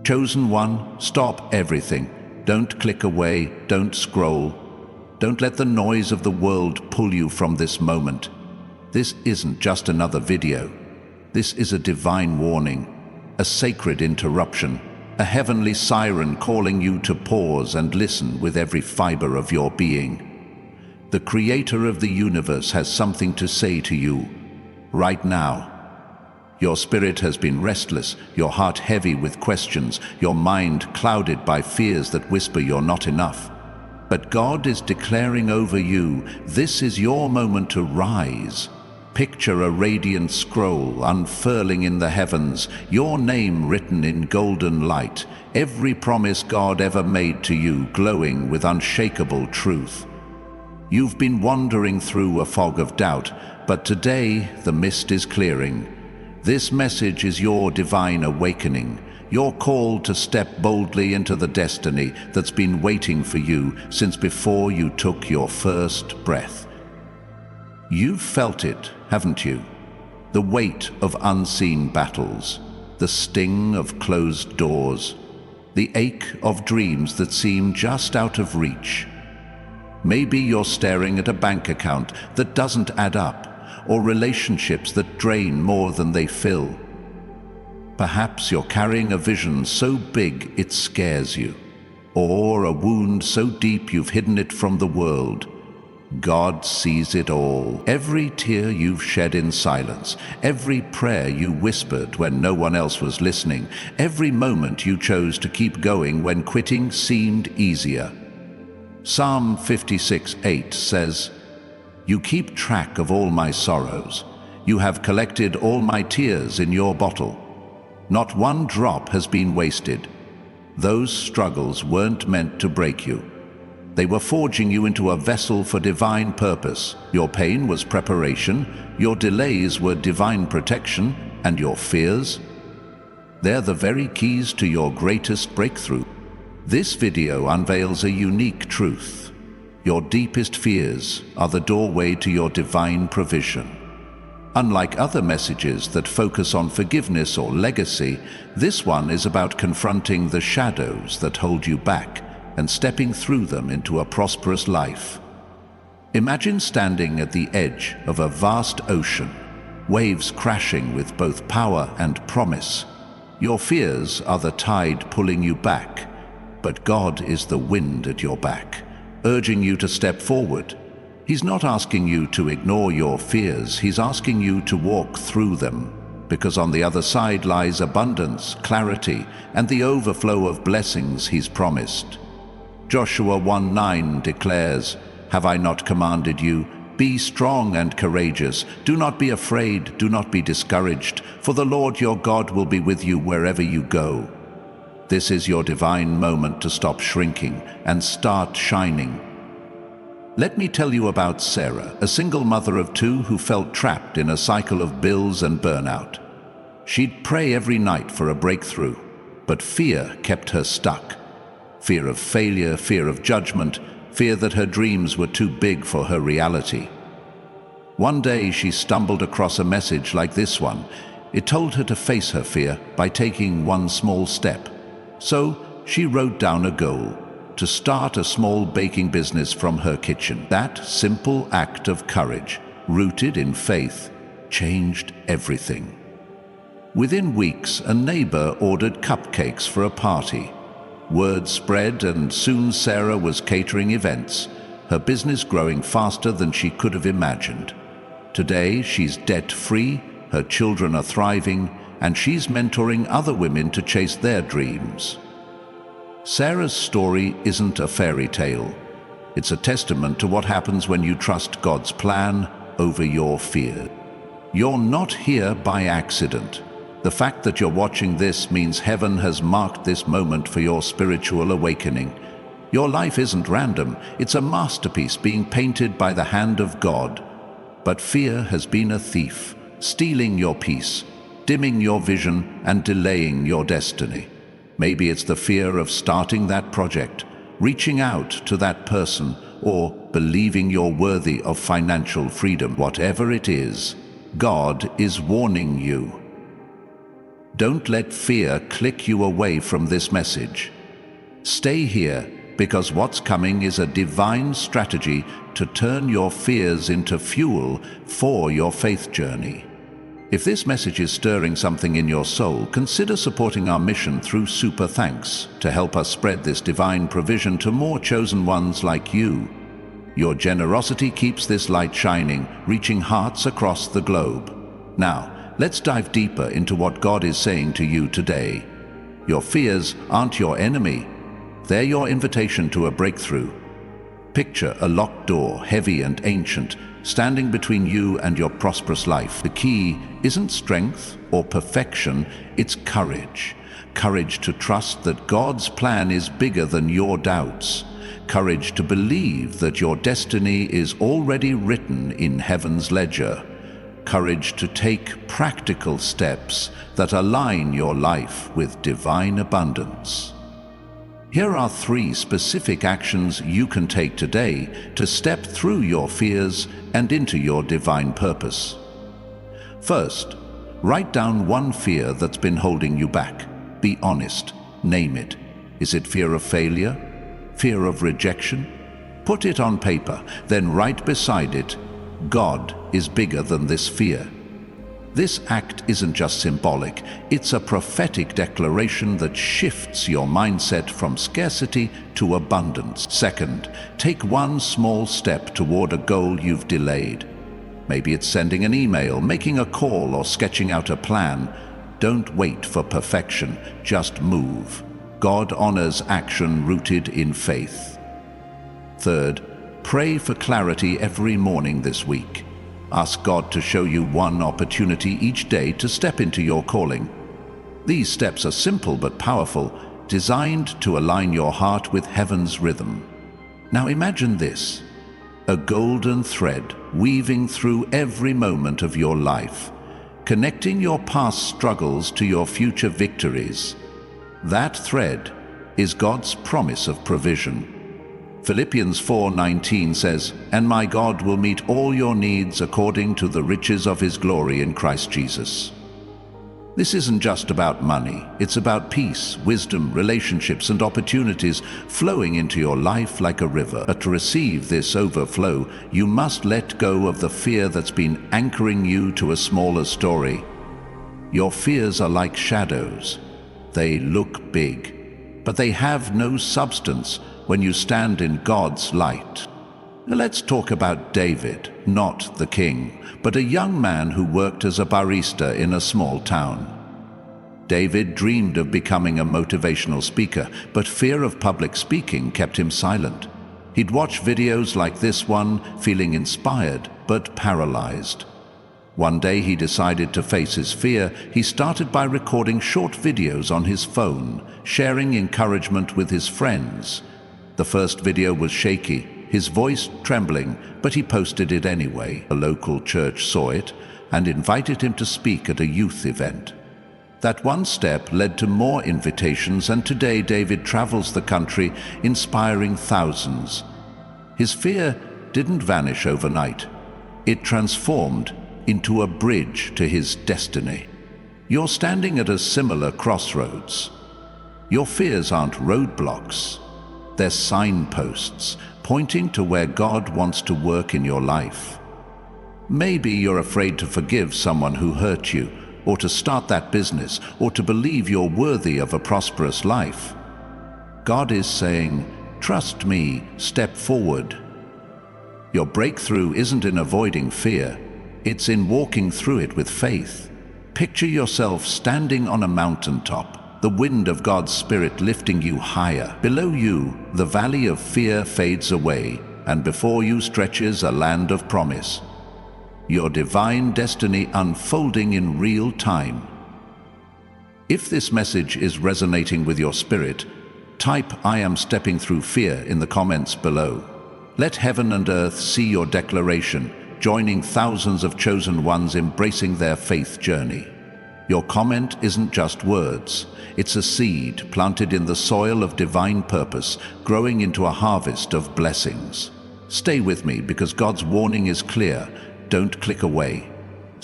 Chosen one, stop everything. Don't click away, don't scroll. Don't let the noise of the world pull you from this moment. This isn't just another video. This is a divine warning, a sacred interruption, a heavenly siren calling you to pause and listen with every fiber of your being. The Creator of the universe has something to say to you right now. Your spirit has been restless, your heart heavy with questions, your mind clouded by fears that whisper you're not enough. But God is declaring over you, this is your moment to rise. Picture a radiant scroll unfurling in the heavens, your name written in golden light, every promise God ever made to you glowing with unshakable truth. You've been wandering through a fog of doubt, but today the mist is clearing. This message is your divine awakening, your call to step boldly into the destiny that's been waiting for you since before you took your first breath. You've felt it, haven't you? The weight of unseen battles, the sting of closed doors, the ache of dreams that seem just out of reach. Maybe you're staring at a bank account that doesn't add up, or relationships that drain more than they fill. Perhaps you're carrying a vision so big it scares you, or a wound so deep you've hidden it from the world. God sees it all. Every tear you've shed in silence, every prayer you whispered when no one else was listening, every moment you chose to keep going when quitting seemed easier. Psalm 56:8 says, "You keep track of all my sorrows. You have collected all my tears in your bottle. Not one drop has been wasted." Those struggles weren't meant to break you. They were forging you into a vessel for divine purpose. Your pain was preparation, your delays were divine protection, and your fears? They're the very keys to your greatest breakthrough. This video unveils a unique truth. Your deepest fears are the doorway to your divine provision. Unlike other messages that focus on forgiveness or legacy, this one is about confronting the shadows that hold you back and stepping through them into a prosperous life. Imagine standing at the edge of a vast ocean, waves crashing with both power and promise. Your fears are the tide pulling you back, but God is the wind at your back, urging you to step forward. He's not asking you to ignore your fears, he's asking you to walk through them, because on the other side lies abundance, clarity, and the overflow of blessings he's promised. Joshua 1:9 declares, "Have I not commanded you? Be strong and courageous. Do not be afraid, do not be discouraged, for the Lord your God will be with you wherever you go." This is your divine moment to stop shrinking and start shining. Let me tell you about Sarah, a single mother of two who felt trapped in a cycle of bills and burnout. She'd pray every night for a breakthrough, but fear kept her stuck. Fear of failure, fear of judgment, fear that her dreams were too big for her reality. One day she stumbled across a message like this one. It told her to face her fear by taking one small step. So she wrote down a goal: to start a small baking business from her kitchen. That simple act of courage, rooted in faith, changed everything. Within weeks, a neighbor ordered cupcakes for a party. Word spread, and soon Sarah was catering events, her business growing faster than she could have imagined. Today, she's debt-free, her children are thriving, and she's mentoring other women to chase their dreams. Sarah's story isn't a fairy tale. It's a testament to what happens when you trust God's plan over your fear. You're not here by accident. The fact that you're watching this means heaven has marked this moment for your spiritual awakening. Your life isn't random. It's a masterpiece being painted by the hand of God. But fear has been a thief, stealing your peace, dimming your vision, and delaying your destiny. Maybe it's the fear of starting that project, reaching out to that person, or believing you're worthy of financial freedom. Whatever it is, God is warning you. Don't let fear click you away from this message. Stay here, because what's coming is a divine strategy to turn your fears into fuel for your faith journey. If this message is stirring something in your soul, consider supporting our mission through Super Thanks to help us spread this divine provision to more chosen ones like you. Your generosity keeps this light shining, reaching hearts across the globe. Now, let's dive deeper into what God is saying to you today. Your fears aren't your enemy. They're your invitation to a breakthrough. Picture a locked door, heavy and ancient, standing between you and your prosperous life. The key isn't strength or perfection, it's courage. Courage to trust that God's plan is bigger than your doubts. Courage to believe that your destiny is already written in heaven's ledger. Courage to take practical steps that align your life with divine abundance. Here are 3 specific actions you can take today to step through your fears and into your divine purpose. First, write down one fear that's been holding you back. Be honest. Name it. Is it fear of failure? Fear of rejection? Put it on paper, then write beside it, God is bigger than this fear. This act isn't just symbolic, it's a prophetic declaration that shifts your mindset from scarcity to abundance. Second, take one small step toward a goal you've delayed. Maybe it's sending an email, making a call, or sketching out a plan. Don't wait for perfection, just move. God honors action rooted in faith. Third, pray for clarity every morning this week. Ask God to show you one opportunity each day to step into your calling. These steps are simple but powerful, designed to align your heart with heaven's rhythm. Now imagine this, a golden thread weaving through every moment of your life, connecting your past struggles to your future victories. That thread is God's promise of provision. Philippians 4:19 says, "And my God will meet all your needs according to the riches of his glory in Christ Jesus." This isn't just about money, it's about peace, wisdom, relationships, and opportunities flowing into your life like a river. But to receive this overflow, you must let go of the fear that's been anchoring you to a smaller story. Your fears are like shadows. They look big, but they have no substance when you stand in God's light. Now let's talk about David, not the king, but a young man who worked as a barista in a small town. David dreamed of becoming a motivational speaker, but fear of public speaking kept him silent. He'd watch videos like this one, feeling inspired but paralyzed. One day he decided to face his fear. He started by recording short videos on his phone, sharing encouragement with his friends. The first video was shaky, his voice trembling, but he posted it anyway. A local church saw it and invited him to speak at a youth event. That one step led to more invitations, and today David travels the country, inspiring thousands. His fear didn't vanish overnight. It transformed into a bridge to his destiny. You're standing at a similar crossroads. Your fears aren't roadblocks. They're signposts pointing to where God wants to work in your life. Maybe you're afraid to forgive someone who hurt you, or to start that business, or to believe you're worthy of a prosperous life. God is saying, trust me, step forward. Your breakthrough isn't in avoiding fear, it's in walking through it with faith. Picture yourself standing on a mountaintop, the wind of God's Spirit lifting you higher. Below you, the valley of fear fades away, and before you stretches a land of promise. Your divine destiny unfolding in real time. If this message is resonating with your spirit, type "I am stepping through fear" in the comments below. Let heaven and earth see your declaration, joining thousands of chosen ones embracing their faith journey. Your comment isn't just words, it's a seed planted in the soil of divine purpose, growing into a harvest of blessings. Stay with me, because God's warning is clear. Don't click away.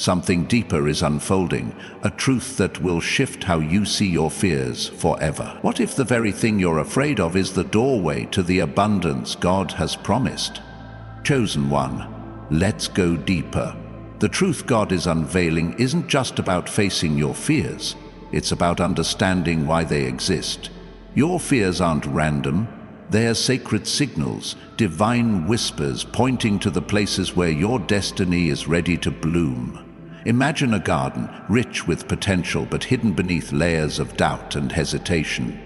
Something deeper is unfolding, a truth that will shift how you see your fears forever. What if the very thing you're afraid of is the doorway to the abundance God has promised? Chosen one, let's go deeper. The truth God is unveiling isn't just about facing your fears, it's about understanding why they exist. Your fears aren't random. They are sacred signals, divine whispers pointing to the places where your destiny is ready to bloom. Imagine a garden, rich with potential but hidden beneath layers of doubt and hesitation.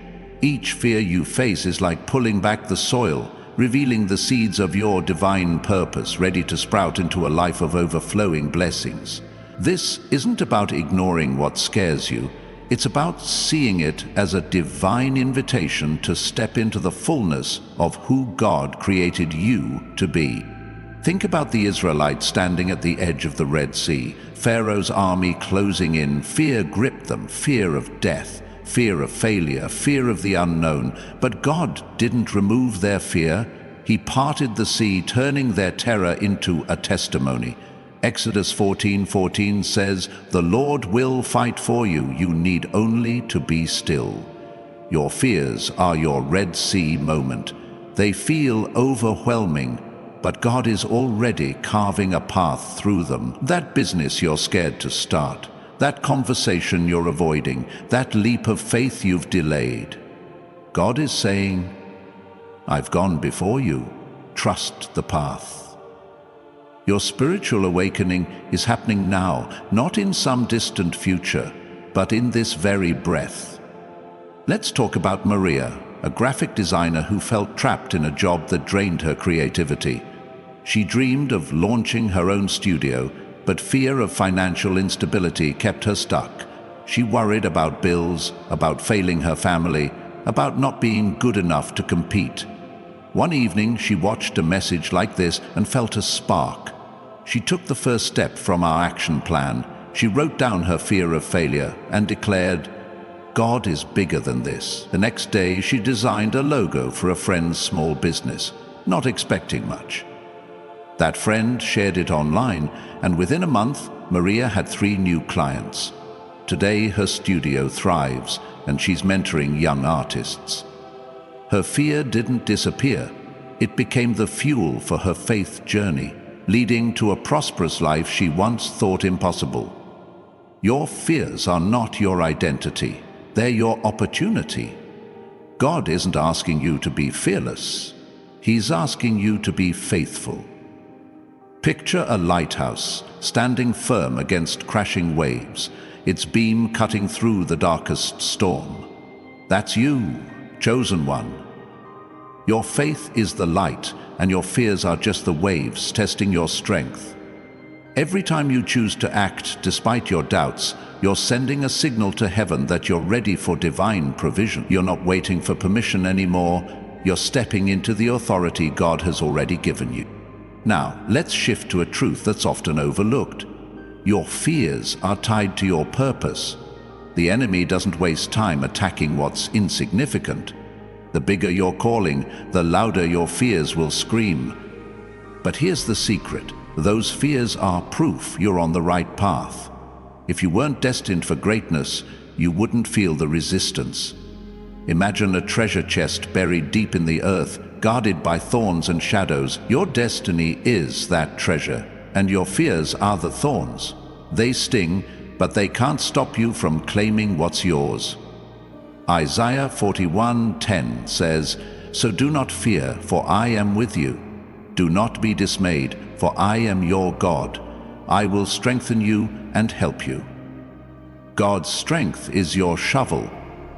Each fear you face is like pulling back the soil, revealing the seeds of your divine purpose, ready to sprout into a life of overflowing blessings. This isn't about ignoring what scares you. It's about seeing it as a divine invitation to step into the fullness of who God created you to be. Think about the Israelites standing at the edge of the Red Sea, Pharaoh's army closing in. Fear gripped them, fear of death, fear of failure, fear of the unknown. But God didn't remove their fear. He parted the sea, turning their terror into a testimony. Exodus 14:14 says, "The Lord will fight for you. You need only to be still." Your fears are your Red Sea moment. They feel overwhelming, but God is already carving a path through them. That business you're scared to start, that conversation you're avoiding, that leap of faith you've delayed. God is saying, "I've gone before you. Trust the path." Your spiritual awakening is happening now, not in some distant future, but in this very breath. Let's talk about Maria, a graphic designer who felt trapped in a job that drained her creativity. She dreamed of launching her own studio, but fear of financial instability kept her stuck. She worried about bills, about failing her family, about not being good enough to compete. One evening, she watched a message like this and felt a spark. She took the first step from our action plan. She wrote down her fear of failure and declared, "God is bigger than this." The next day, she designed a logo for a friend's small business, not expecting much. That friend shared it online, and within a month, Maria had 3 new clients. Today, her studio thrives, and she's mentoring young artists. Her fear didn't disappear. It became the fuel for her faith journey, leading to a prosperous life she once thought impossible. Your fears are not your identity. They're your opportunity. God isn't asking you to be fearless. He's asking you to be faithful. Picture a lighthouse standing firm against crashing waves, its beam cutting through the darkest storm. That's you, chosen one. Your faith is the light, and your fears are just the waves testing your strength. Every time you choose to act despite your doubts, you're sending a signal to heaven that you're ready for divine provision. You're not waiting for permission anymore. You're stepping into the authority God has already given you. Now, let's shift to a truth that's often overlooked. Your fears are tied to your purpose. The enemy doesn't waste time attacking what's insignificant. The bigger your calling, the louder your fears will scream. But here's the secret. Those fears are proof you're on the right path. If you weren't destined for greatness, you wouldn't feel the resistance. Imagine a treasure chest buried deep in the earth, guarded by thorns and shadows. Your destiny is that treasure, and your fears are the thorns. They sting, but they can't stop you from claiming what's yours. Isaiah 41:10 says, "So do not fear, for I am with you. Do not be dismayed, for I am your God. I will strengthen you and help you." God's strength is your shovel,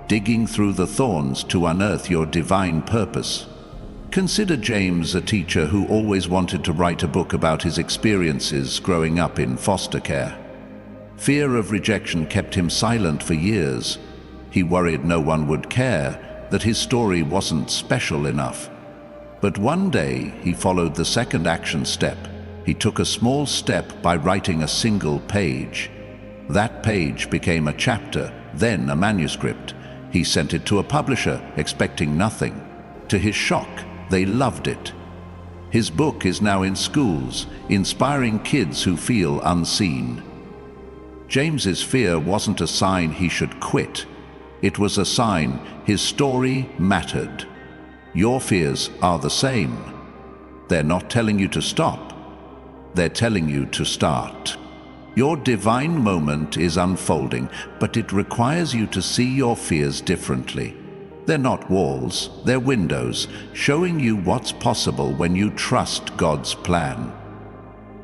digging through the thorns to unearth your divine purpose. Consider James, a teacher who always wanted to write a book about his experiences growing up in foster care. Fear of rejection kept him silent for years. He worried no one would care, that his story wasn't special enough. But one day, he followed the second action step. He took a small step by writing a single page. That page became a chapter, then a manuscript. He sent it to a publisher, expecting nothing. To his shock, they loved it. His book is now in schools, inspiring kids who feel unseen. James's fear wasn't a sign he should quit. It was a sign his story mattered. Your fears are the same. They're not telling you to stop. They're telling you to start. Your divine moment is unfolding, but it requires you to see your fears differently. They're not walls, they're windows, showing you what's possible when you trust God's plan.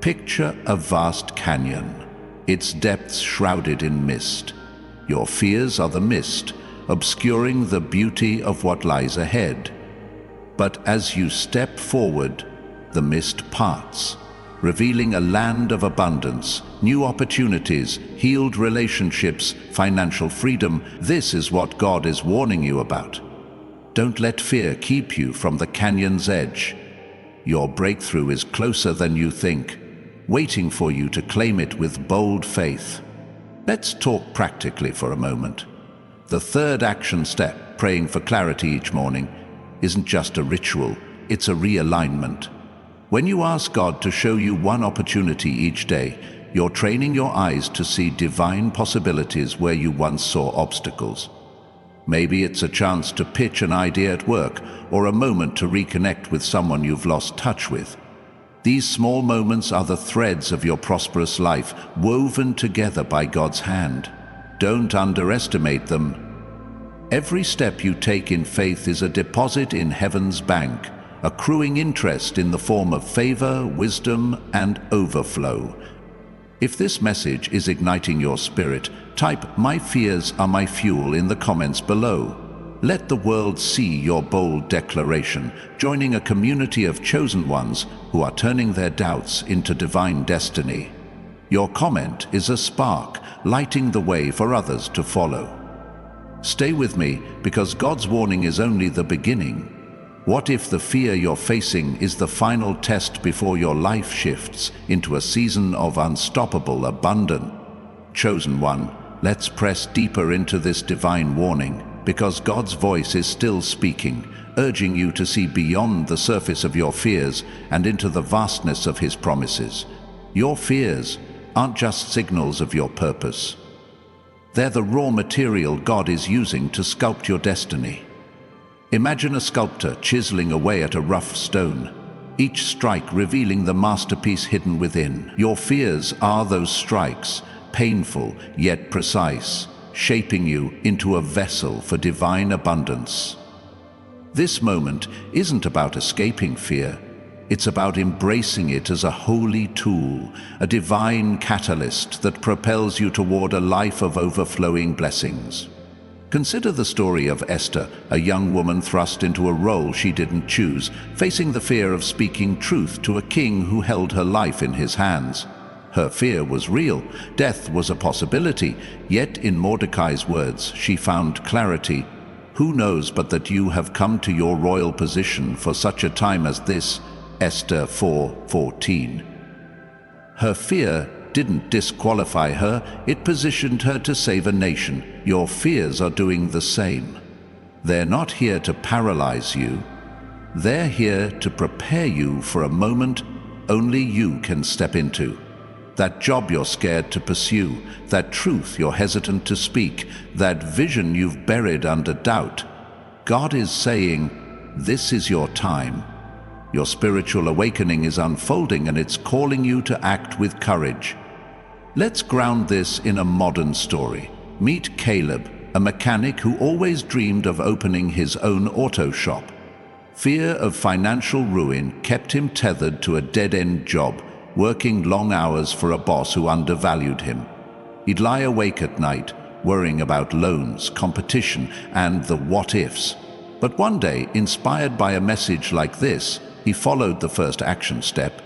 Picture a vast canyon, its depths shrouded in mist. Your fears are the mist, obscuring the beauty of what lies ahead. But as you step forward, the mist parts, revealing a land of abundance, new opportunities, healed relationships, financial freedom. This is what God is warning you about. Don't let fear keep you from the canyon's edge. Your breakthrough is closer than you think, waiting for you to claim it with bold faith. Let's talk practically for a moment. The third action step, praying for clarity each morning, isn't just a ritual, it's a realignment. When you ask God to show you one opportunity each day, you're training your eyes to see divine possibilities where you once saw obstacles. Maybe it's a chance to pitch an idea at work, or a moment to reconnect with someone you've lost touch with. These small moments are the threads of your prosperous life, woven together by God's hand. Don't underestimate them. Every step you take in faith is a deposit in heaven's bank, accruing interest in the form of favor, wisdom, and overflow. If this message is igniting your spirit, type "My fears are my fuel" in the comments below. Let the world see your bold declaration, joining a community of chosen ones who are turning their doubts into divine destiny. Your comment is a spark, lighting the way for others to follow. Stay with me, because God's warning is only the beginning. What if the fear you're facing is the final test before your life shifts into a season of unstoppable abundance? Chosen one, let's press deeper into this divine warning, because God's voice is still speaking, urging you to see beyond the surface of your fears and into the vastness of His promises. Your fears aren't just signals of your purpose. They're the raw material God is using to sculpt your destiny. Imagine a sculptor chiseling away at a rough stone, each strike revealing the masterpiece hidden within. Your fears are those strikes, painful yet precise, shaping you into a vessel for divine abundance. This moment isn't about escaping fear. It's about embracing it as a holy tool, a divine catalyst that propels you toward a life of overflowing blessings. Consider the story of Esther, a young woman thrust into a role she didn't choose, facing the fear of speaking truth to a king who held her life in his hands. Her fear was real, death was a possibility, yet in Mordecai's words she found clarity. Who knows but that you have come to your royal position for such a time as this? Esther 4:14. Her fear didn't disqualify her, it positioned her to save a nation. Your fears are doing the same. They're not here to paralyze you. They're here to prepare you for a moment only you can step into. That job you're scared to pursue, that truth you're hesitant to speak, that vision you've buried under doubt. God is saying, this is your time. Your spiritual awakening is unfolding, and it's calling you to act with courage. Let's ground this in a modern story. Meet Caleb, a mechanic who always dreamed of opening his own auto shop. Fear of financial ruin kept him tethered to a dead-end job, working long hours for a boss who undervalued him. He'd lie awake at night, worrying about loans, competition, and the what-ifs. But one day, inspired by a message like this, he followed the first action step.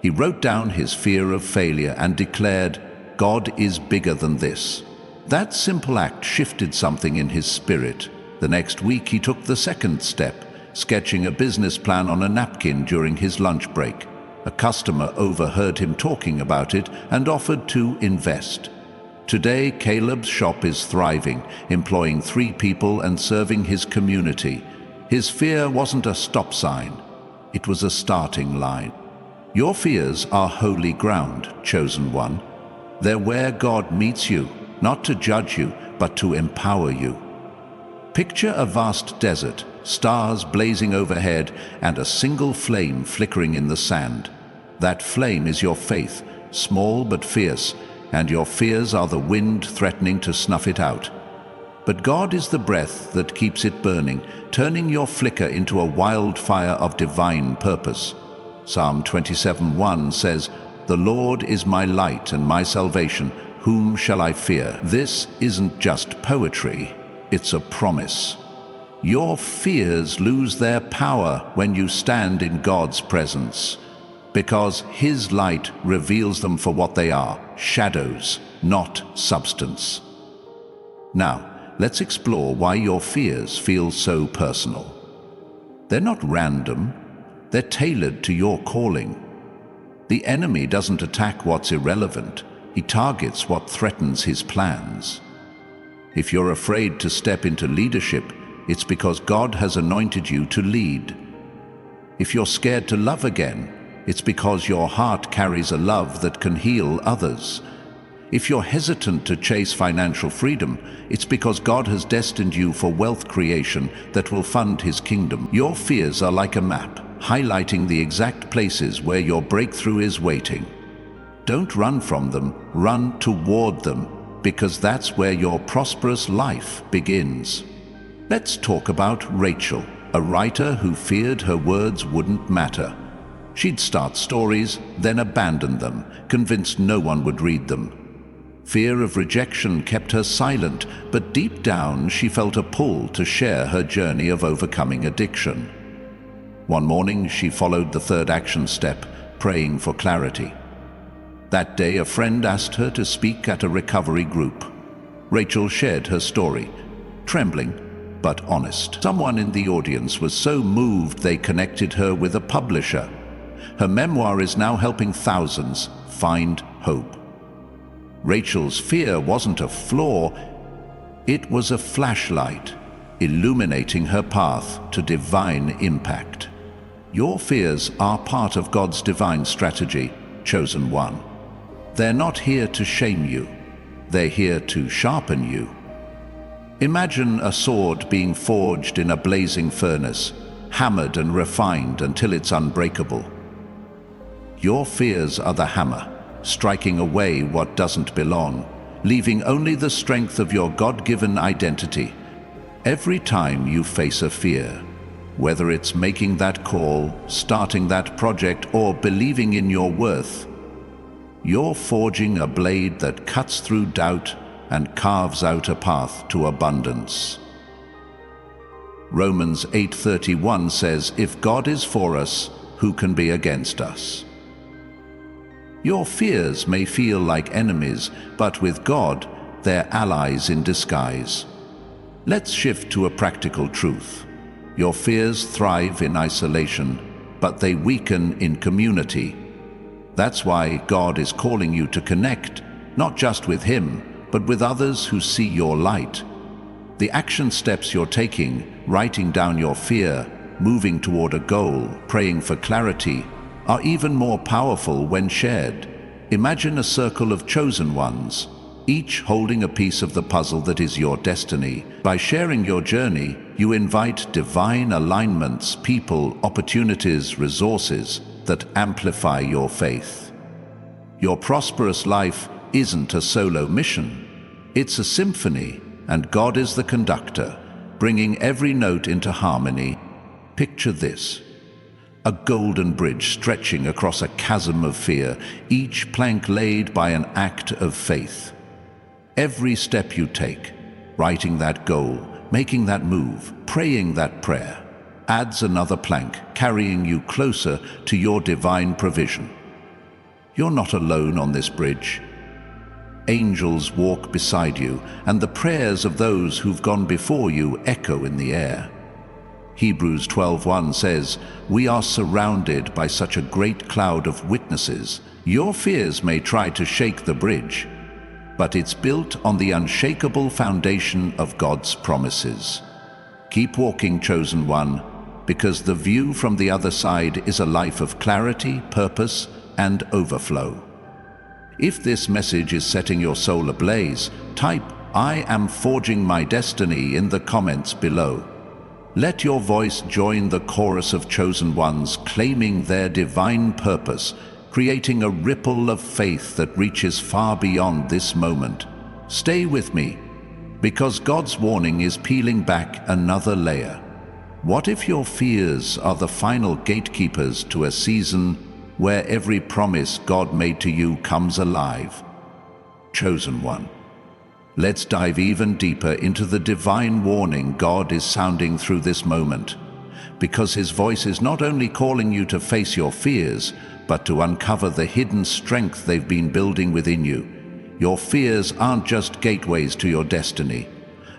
He wrote down his fear of failure and declared, "God is bigger than this." That simple act shifted something in his spirit. The next week he took the second step, sketching a business plan on a napkin during his lunch break. A customer overheard him talking about it and offered to invest. Today, Caleb's shop is thriving, employing 3 people and serving his community. His fear wasn't a stop sign. It was a starting line. Your fears are holy ground, chosen one. They're where God meets you, not to judge you, but to empower you. Picture a vast desert, stars blazing overhead, and a single flame flickering in the sand. That flame is your faith, small but fierce, and your fears are the wind threatening to snuff it out. But God is the breath that keeps it burning, turning your flicker into a wildfire of divine purpose. Psalm 27:1 says, "The Lord is my light and my salvation. Whom shall I fear?" This isn't just poetry, it's a promise. Your fears lose their power when you stand in God's presence, because His light reveals them for what they are, shadows, not substance. Now, let's explore why your fears feel so personal. They're not random, they're tailored to your calling. The enemy doesn't attack what's irrelevant, he targets what threatens his plans. If you're afraid to step into leadership, it's because God has anointed you to lead. If you're scared to love again, it's because your heart carries a love that can heal others. If you're hesitant to chase financial freedom, it's because God has destined you for wealth creation that will fund His kingdom. Your fears are like a map, highlighting the exact places where your breakthrough is waiting. Don't run from them, run toward them, because that's where your prosperous life begins. Let's talk about Rachel, a writer who feared her words wouldn't matter. She'd start stories, then abandon them, convinced no one would read them. Fear of rejection kept her silent, but deep down she felt a pull to share her journey of overcoming addiction. One morning she followed the third action step, praying for clarity. That day a friend asked her to speak at a recovery group. Rachel shared her story, trembling but honest. Someone in the audience was so moved they connected her with a publisher. Her memoir is now helping thousands find hope. Rachel's fear wasn't a flaw, it was a flashlight, illuminating her path to divine impact. Your fears are part of God's divine strategy, chosen one. They're not here to shame you, they're here to sharpen you. Imagine a sword being forged in a blazing furnace, hammered and refined until it's unbreakable. Your fears are the hammer, striking away what doesn't belong, leaving only the strength of your God-given identity. Every time you face a fear, whether it's making that call, starting that project, or believing in your worth, you're forging a blade that cuts through doubt and carves out a path to abundance. Romans 8:31 says, "If God is for us, who can be against us?" Your fears may feel like enemies, but with God, they're allies in disguise. Let's shift to a practical truth. Your fears thrive in isolation, but they weaken in community. That's why God is calling you to connect, not just with Him, but with others who see your light. The action steps you're taking, writing down your fear, moving toward a goal, praying for clarity, are even more powerful when shared. Imagine a circle of chosen ones, each holding a piece of the puzzle that is your destiny. By sharing your journey, you invite divine alignments, people, opportunities, resources that amplify your faith. Your prosperous life isn't a solo mission. It's a symphony, and God is the conductor, bringing every note into harmony. Picture this: a golden bridge stretching across a chasm of fear, each plank laid by an act of faith. Every step you take, writing that goal, making that move, praying that prayer, adds another plank, carrying you closer to your divine provision. You're not alone on this bridge. Angels walk beside you, and the prayers of those who've gone before you echo in the air. Hebrews 12:1 says, "We are surrounded by such a great cloud of witnesses." Your fears may try to shake the bridge, but it's built on the unshakable foundation of God's promises. Keep walking, chosen one, because the view from the other side is a life of clarity, purpose, and overflow. If this message is setting your soul ablaze, type "I am forging my destiny" in the comments below. Let your voice join the chorus of chosen ones claiming their divine purpose, creating a ripple of faith that reaches far beyond this moment. Stay with me, because God's warning is peeling back another layer. What if your fears are the final gatekeepers to a season where every promise God made to you comes alive? Chosen one, let's dive even deeper into the divine warning God is sounding through this moment, because His voice is not only calling you to face your fears, but to uncover the hidden strength they've been building within you. Your fears aren't just gateways to your destiny.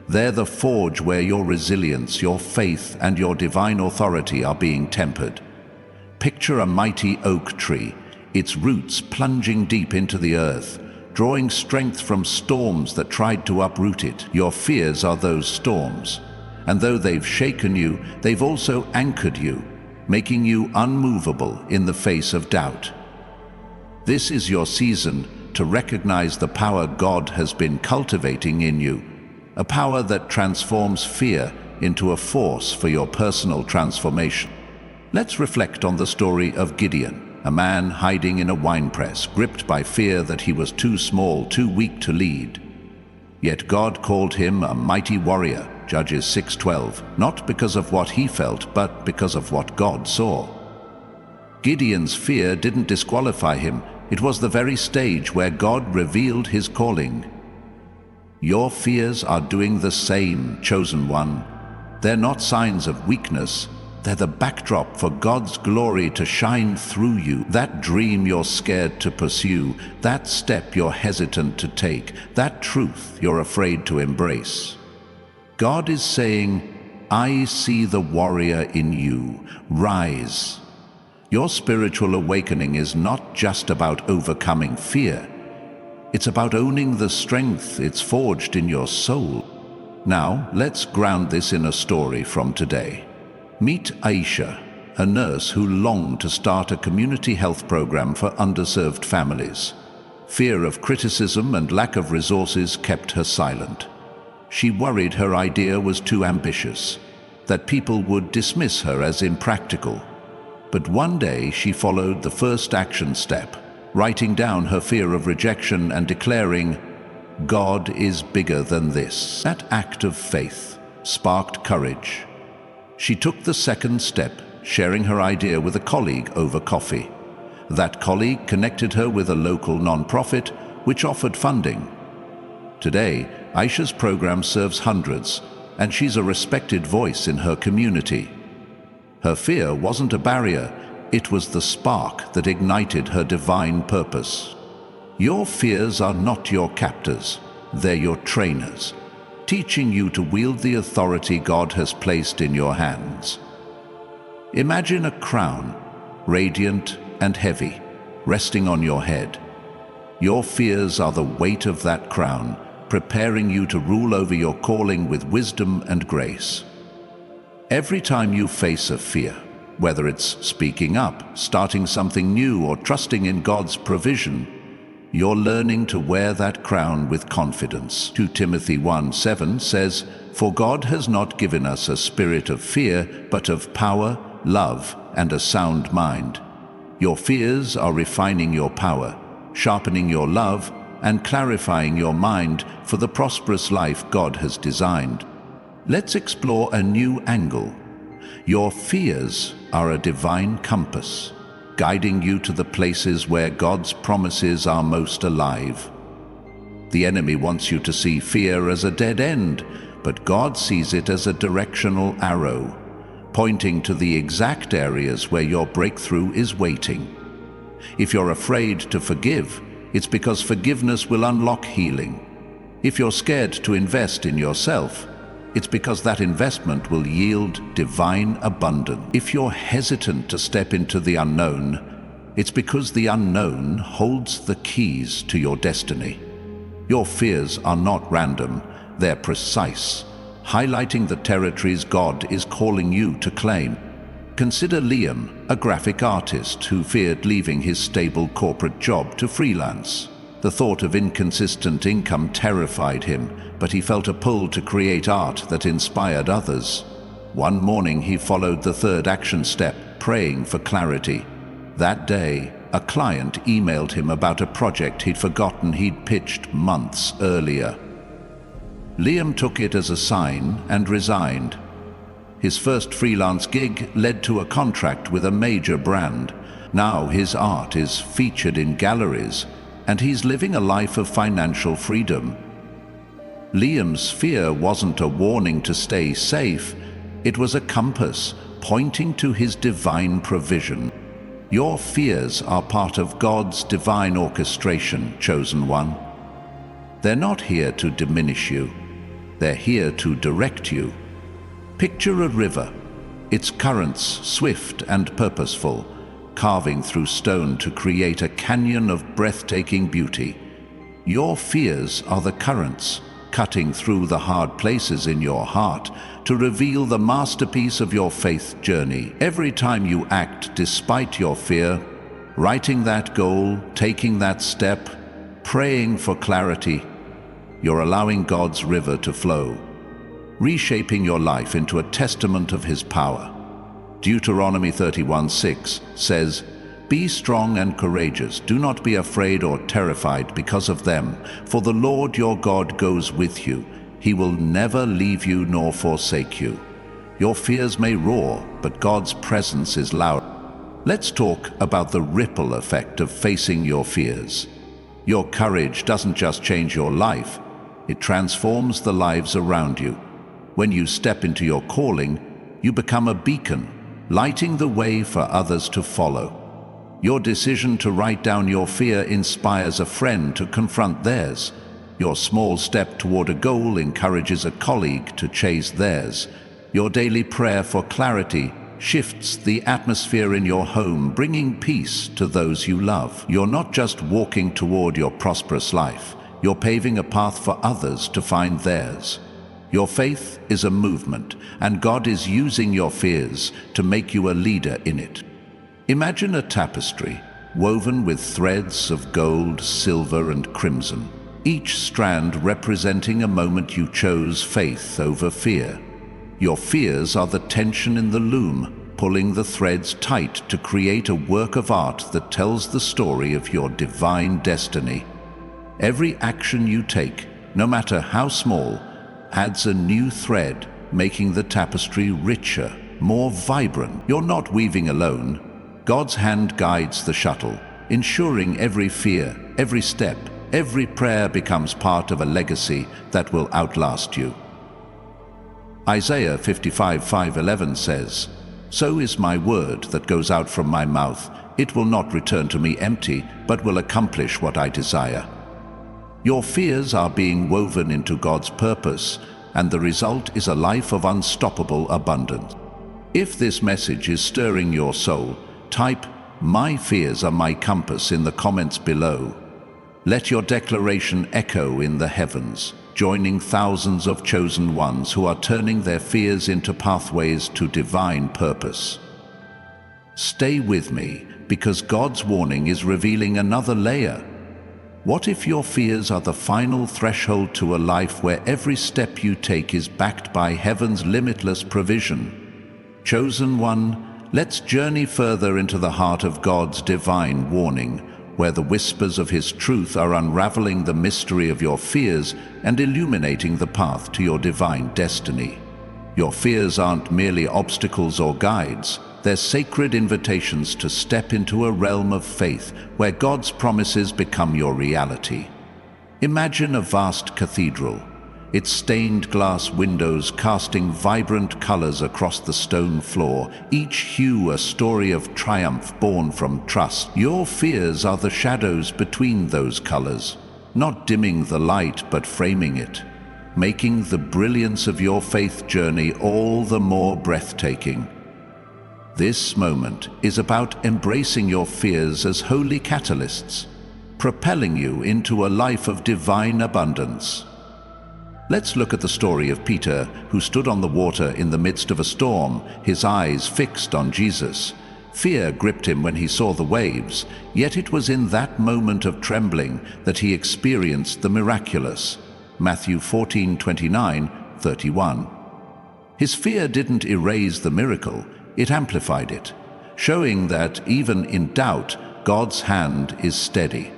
They're the forge where your resilience, your faith, and your divine authority are being tempered. Picture a mighty oak tree, its roots plunging deep into the earth, drawing strength from storms that tried to uproot it. Your fears are those storms, and though they've shaken you, they've also anchored you, making you unmovable in the face of doubt. This is your season to recognize the power God has been cultivating in you, a power that transforms fear into a force for your personal transformation. Let's reflect on the story of Gideon, a man hiding in a winepress, gripped by fear that he was too small, too weak to lead. Yet God called him a mighty warrior, Judges 6:12, not because of what he felt, but because of what God saw. Gideon's fear didn't disqualify him. It was the very stage where God revealed His calling. Your fears are doing the same, chosen one. They're not signs of weakness. They're the backdrop for God's glory to shine through you. That dream you're scared to pursue, that step you're hesitant to take, that truth you're afraid to embrace. God is saying, "I see the warrior in you. Rise." Your spiritual awakening is not just about overcoming fear. It's about owning the strength it's forged in your soul. Now, let's ground this in a story from today. Meet Aisha, a nurse who longed to start a community health program for underserved families. Fear of criticism and lack of resources kept her silent. She worried her idea was too ambitious, that people would dismiss her as impractical. But one day she followed the first action step, writing down her fear of rejection and declaring, "God is bigger than this." That act of faith sparked courage. She took the second step, sharing her idea with a colleague over coffee. That colleague connected her with a local nonprofit, which offered funding. Today, Aisha's program serves hundreds, and she's a respected voice in her community. Her fear wasn't a barrier, it was the spark that ignited her divine purpose. Your fears are not your captors, they're your trainers, teaching you to wield the authority God has placed in your hands. Imagine a crown, radiant and heavy, resting on your head. Your fears are the weight of that crown, preparing you to rule over your calling with wisdom and grace. Every time you face a fear, whether it's speaking up, starting something new, or trusting in God's provision, you're learning to wear that crown with confidence. 2 Timothy 1:7 says, "For God has not given us a spirit of fear, but of power, love, and a sound mind." Your fears are refining your power, sharpening your love, and clarifying your mind for the prosperous life God has designed. Let's explore a new angle. Your fears are a divine compass, guiding you to the places where God's promises are most alive. The enemy wants you to see fear as a dead end, but God sees it as a directional arrow, pointing to the exact areas where your breakthrough is waiting. If you're afraid to forgive, it's because forgiveness will unlock healing. If you're scared to invest in yourself, it's because that investment will yield divine abundance. If you're hesitant to step into the unknown, it's because the unknown holds the keys to your destiny. Your fears are not random, they're precise, highlighting the territories God is calling you to claim. Consider Liam, a graphic artist who feared leaving his stable corporate job to freelance. The thought of inconsistent income terrified him, but he felt a pull to create art that inspired others. One morning he followed the third action step, praying for clarity. That day, a client emailed him about a project he'd forgotten he'd pitched months earlier. Liam took it as a sign and resigned. His first freelance gig led to a contract with a major brand. Now his art is featured in galleries, and he's living a life of financial freedom. Liam's fear wasn't a warning to stay safe, it was a compass pointing to his divine provision. Your fears are part of God's divine orchestration, chosen one. They're not here to diminish you, they're here to direct you. Picture a river, its currents swift and purposeful, carving through stone to create a canyon of breathtaking beauty. Your fears are the currents, cutting through the hard places in your heart to reveal the masterpiece of your faith journey. Every time you act despite your fear, writing that goal, taking that step, praying for clarity, you're allowing God's river to flow, reshaping your life into a testament of His power. Deuteronomy 31:6 says, "Be strong and courageous, do not be afraid or terrified because of them, for the Lord your God goes with you. He will never leave you nor forsake you." Your fears may roar, but God's presence is loud. Let's talk about the ripple effect of facing your fears. Your courage doesn't just change your life, it transforms the lives around you. When you step into your calling, you become a beacon, lighting the way for others to follow. Your decision to write down your fear inspires a friend to confront theirs. Your small step toward a goal encourages a colleague to chase theirs. Your daily prayer for clarity shifts the atmosphere in your home, bringing peace to those you love. You're not just walking toward your prosperous life, you're paving a path for others to find theirs. Your faith is a movement, and God is using your fears to make you a leader in it. Imagine a tapestry woven with threads of gold, silver, and crimson, each strand representing a moment you chose faith over fear. Your fears are the tension in the loom, pulling the threads tight to create a work of art that tells the story of your divine destiny. Every action you take, no matter how small, adds a new thread, making the tapestry richer, more vibrant. You're not weaving alone. God's hand guides the shuttle, ensuring every fear, every step, every prayer becomes part of a legacy that will outlast you. Isaiah 55:5-11 says, "So is my word that goes out from my mouth. It will not return to me empty, but will accomplish what I desire." Your fears are being woven into God's purpose, and the result is a life of unstoppable abundance. If this message is stirring your soul, type "My fears are my compass" in the comments below. Let your declaration echo in the heavens, joining thousands of chosen ones who are turning their fears into pathways to divine purpose. Stay with me, because God's warning is revealing another layer. What if your fears are the final threshold to a life where every step you take is backed by heaven's limitless provision? Chosen one, let's journey further into the heart of God's divine warning, where the whispers of His truth are unraveling the mystery of your fears and illuminating the path to your divine destiny. Your fears aren't merely obstacles or guides, they're sacred invitations to step into a realm of faith where God's promises become your reality. Imagine a vast cathedral, its stained glass windows casting vibrant colors across the stone floor, each hue a story of triumph born from trust. Your fears are the shadows between those colors, not dimming the light but framing it, making the brilliance of your faith journey all the more breathtaking. This moment is about embracing your fears as holy catalysts, propelling you into a life of divine abundance. Let's look at the story of Peter, who stood on the water in the midst of a storm, his eyes fixed on Jesus. Fear gripped him when he saw the waves, yet it was in that moment of trembling that he experienced the miraculous. Matthew 14:29-31. His fear didn't erase the miracle, it amplified it, showing that even in doubt, God's hand is steady.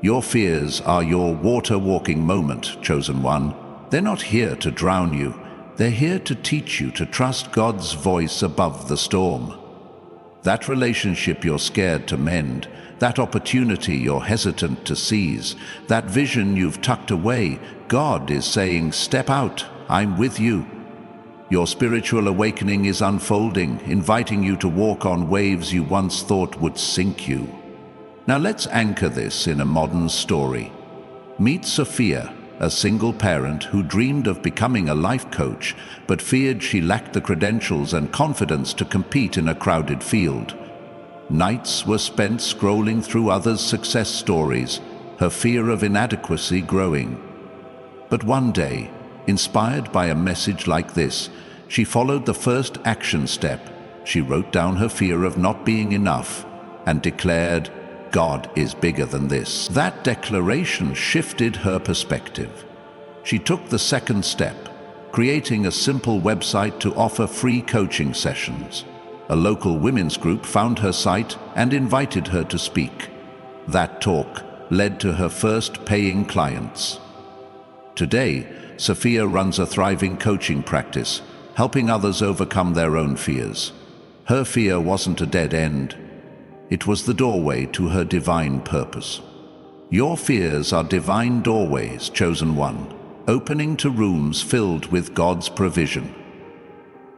Your fears are your water-walking moment, chosen one. They're not here to drown you. They're here to teach you to trust God's voice above the storm. That relationship you're scared to mend, that opportunity you're hesitant to seize, that vision you've tucked away, God is saying, "Step out, I'm with you." Your spiritual awakening is unfolding, inviting you to walk on waves you once thought would sink you. Now let's anchor this in a modern story. Meet Sophia, a single parent who dreamed of becoming a life coach, but feared she lacked the credentials and confidence to compete in a crowded field. Nights were spent scrolling through others' success stories, her fear of inadequacy growing. But one day, inspired by a message like this, she followed the first action step. She wrote down her fear of not being enough and declared, "God is bigger than this." That declaration shifted her perspective. She took the second step, creating a simple website to offer free coaching sessions. A local women's group found her site and invited her to speak. That talk led to her first paying clients. Today, Sophia runs a thriving coaching practice, helping others overcome their own fears. Her fear wasn't a dead end. It was the doorway to her divine purpose. Your fears are divine doorways, chosen one, opening to rooms filled with God's provision.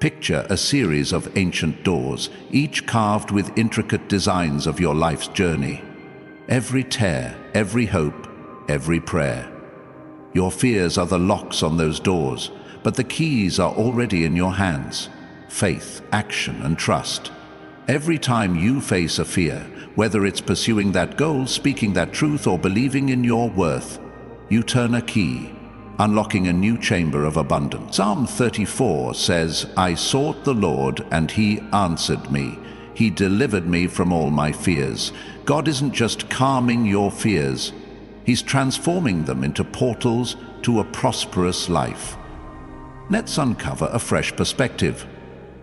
Picture a series of ancient doors, each carved with intricate designs of your life's journey. Every tear, every hope, every prayer. Your fears are the locks on those doors, but the keys are already in your hands. Faith, action, and trust. Every time you face a fear, whether it's pursuing that goal, speaking that truth, or believing in your worth, you turn a key, unlocking a new chamber of abundance. Psalm 34 says, "I sought the Lord, and He answered me. He delivered me from all my fears." God isn't just calming your fears, He's transforming them into portals to a prosperous life. Let's uncover a fresh perspective.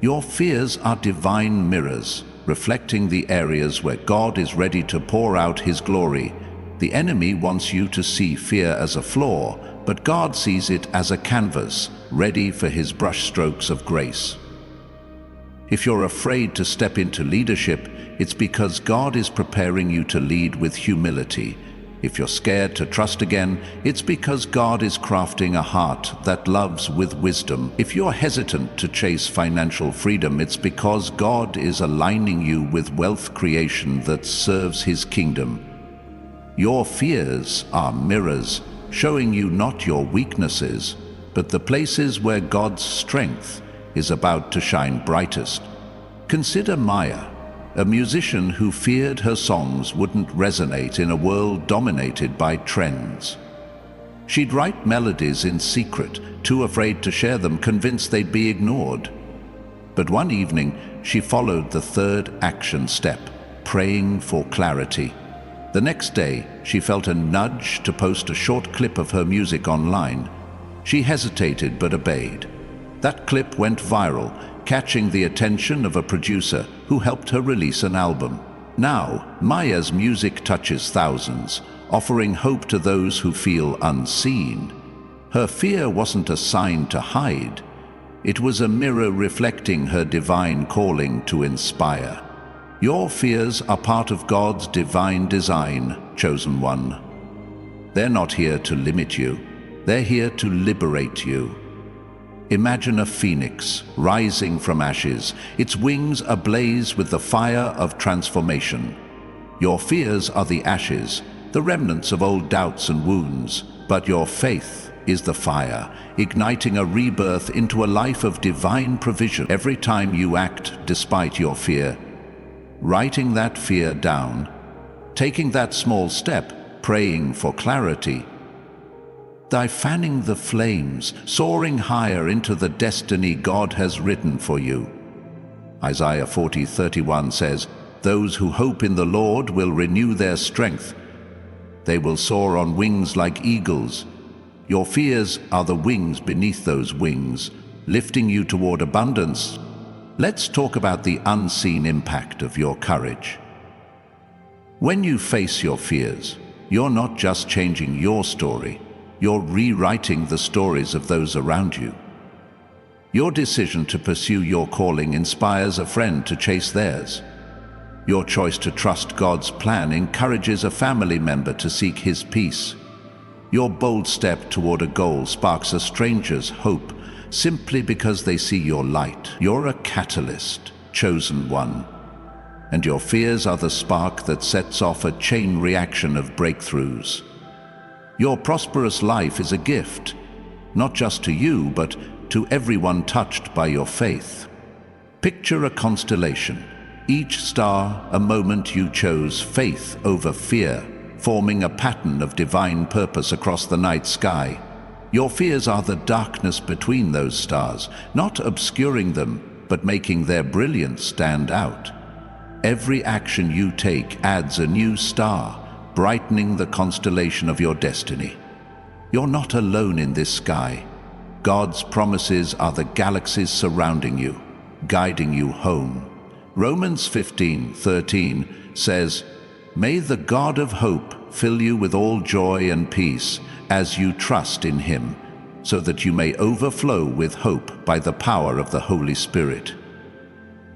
Your fears are divine mirrors, reflecting the areas where God is ready to pour out His glory. The enemy wants you to see fear as a flaw, but God sees it as a canvas, ready for His brushstrokes of grace. If you're afraid to step into leadership, it's because God is preparing you to lead with humility. If you're scared to trust again, it's because God is crafting a heart that loves with wisdom. If you're hesitant to chase financial freedom, it's because God is aligning you with wealth creation that serves His kingdom. Your fears are mirrors, showing you not your weaknesses, but the places where God's strength is about to shine brightest. Consider Maya, a musician who feared her songs wouldn't resonate in a world dominated by trends. She'd write melodies in secret, too afraid to share them, convinced they'd be ignored. But one evening, she followed the third action step, praying for clarity. The next day, she felt a nudge to post a short clip of her music online. She hesitated but obeyed. That clip went viral, catching the attention of a producer who helped her release an album. Now, Maya's music touches thousands, offering hope to those who feel unseen. Her fear wasn't a sign to hide. It was a mirror reflecting her divine calling to inspire. Your fears are part of God's divine design, chosen one. They're not here to limit you. They're here to liberate you. Imagine a phoenix rising from ashes, its wings ablaze with the fire of transformation. Your fears are the ashes, the remnants of old doubts and wounds, but your faith is the fire, igniting a rebirth into a life of divine provision. Every time you act despite your fear, writing that fear down, taking that small step, praying for clarity, fanning the flames, soaring higher into the destiny God has written for you. Isaiah 40:31 says, "Those who hope in the Lord will renew their strength. They will soar on wings like eagles." Your fears are the wings beneath those wings, lifting you toward abundance. Let's talk about the unseen impact of your courage. When you face your fears, you're not just changing your story, you're rewriting the stories of those around you. Your decision to pursue your calling inspires a friend to chase theirs. Your choice to trust God's plan encourages a family member to seek His peace. Your bold step toward a goal sparks a stranger's hope simply because they see your light. You're a catalyst, chosen one. And your fears are the spark that sets off a chain reaction of breakthroughs. Your prosperous life is a gift, not just to you, but to everyone touched by your faith. Picture a constellation, each star a moment you chose faith over fear, forming a pattern of divine purpose across the night sky. Your fears are the darkness between those stars, not obscuring them, but making their brilliance stand out. Every action you take adds a new star, brightening the constellation of your destiny. You're not alone in this sky. God's promises are the galaxies surrounding you, guiding you home. Romans 15:13 says, "May the God of hope fill you with all joy and peace as you trust in Him, so that you may overflow with hope by the power of the Holy Spirit."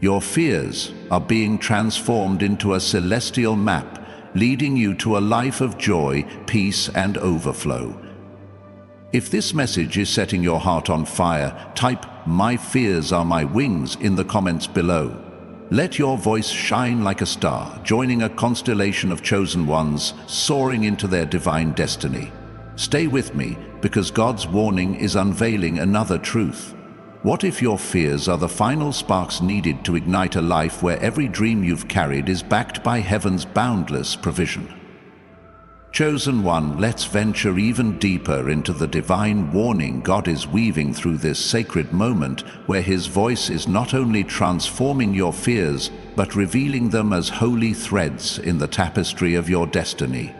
Your fears are being transformed into a celestial map, leading you to a life of joy, peace, and overflow. If this message is setting your heart on fire, type "My fears are my wings" in the comments below. Let your voice shine like a star, joining a constellation of chosen ones, soaring into their divine destiny. Stay with me, because God's warning is unveiling another truth. What if your fears are the final sparks needed to ignite a life where every dream you've carried is backed by heaven's boundless provision? Chosen one, let's venture even deeper into the divine warning God is weaving through this sacred moment, where His voice is not only transforming your fears, but revealing them as holy threads in the tapestry of your destiny.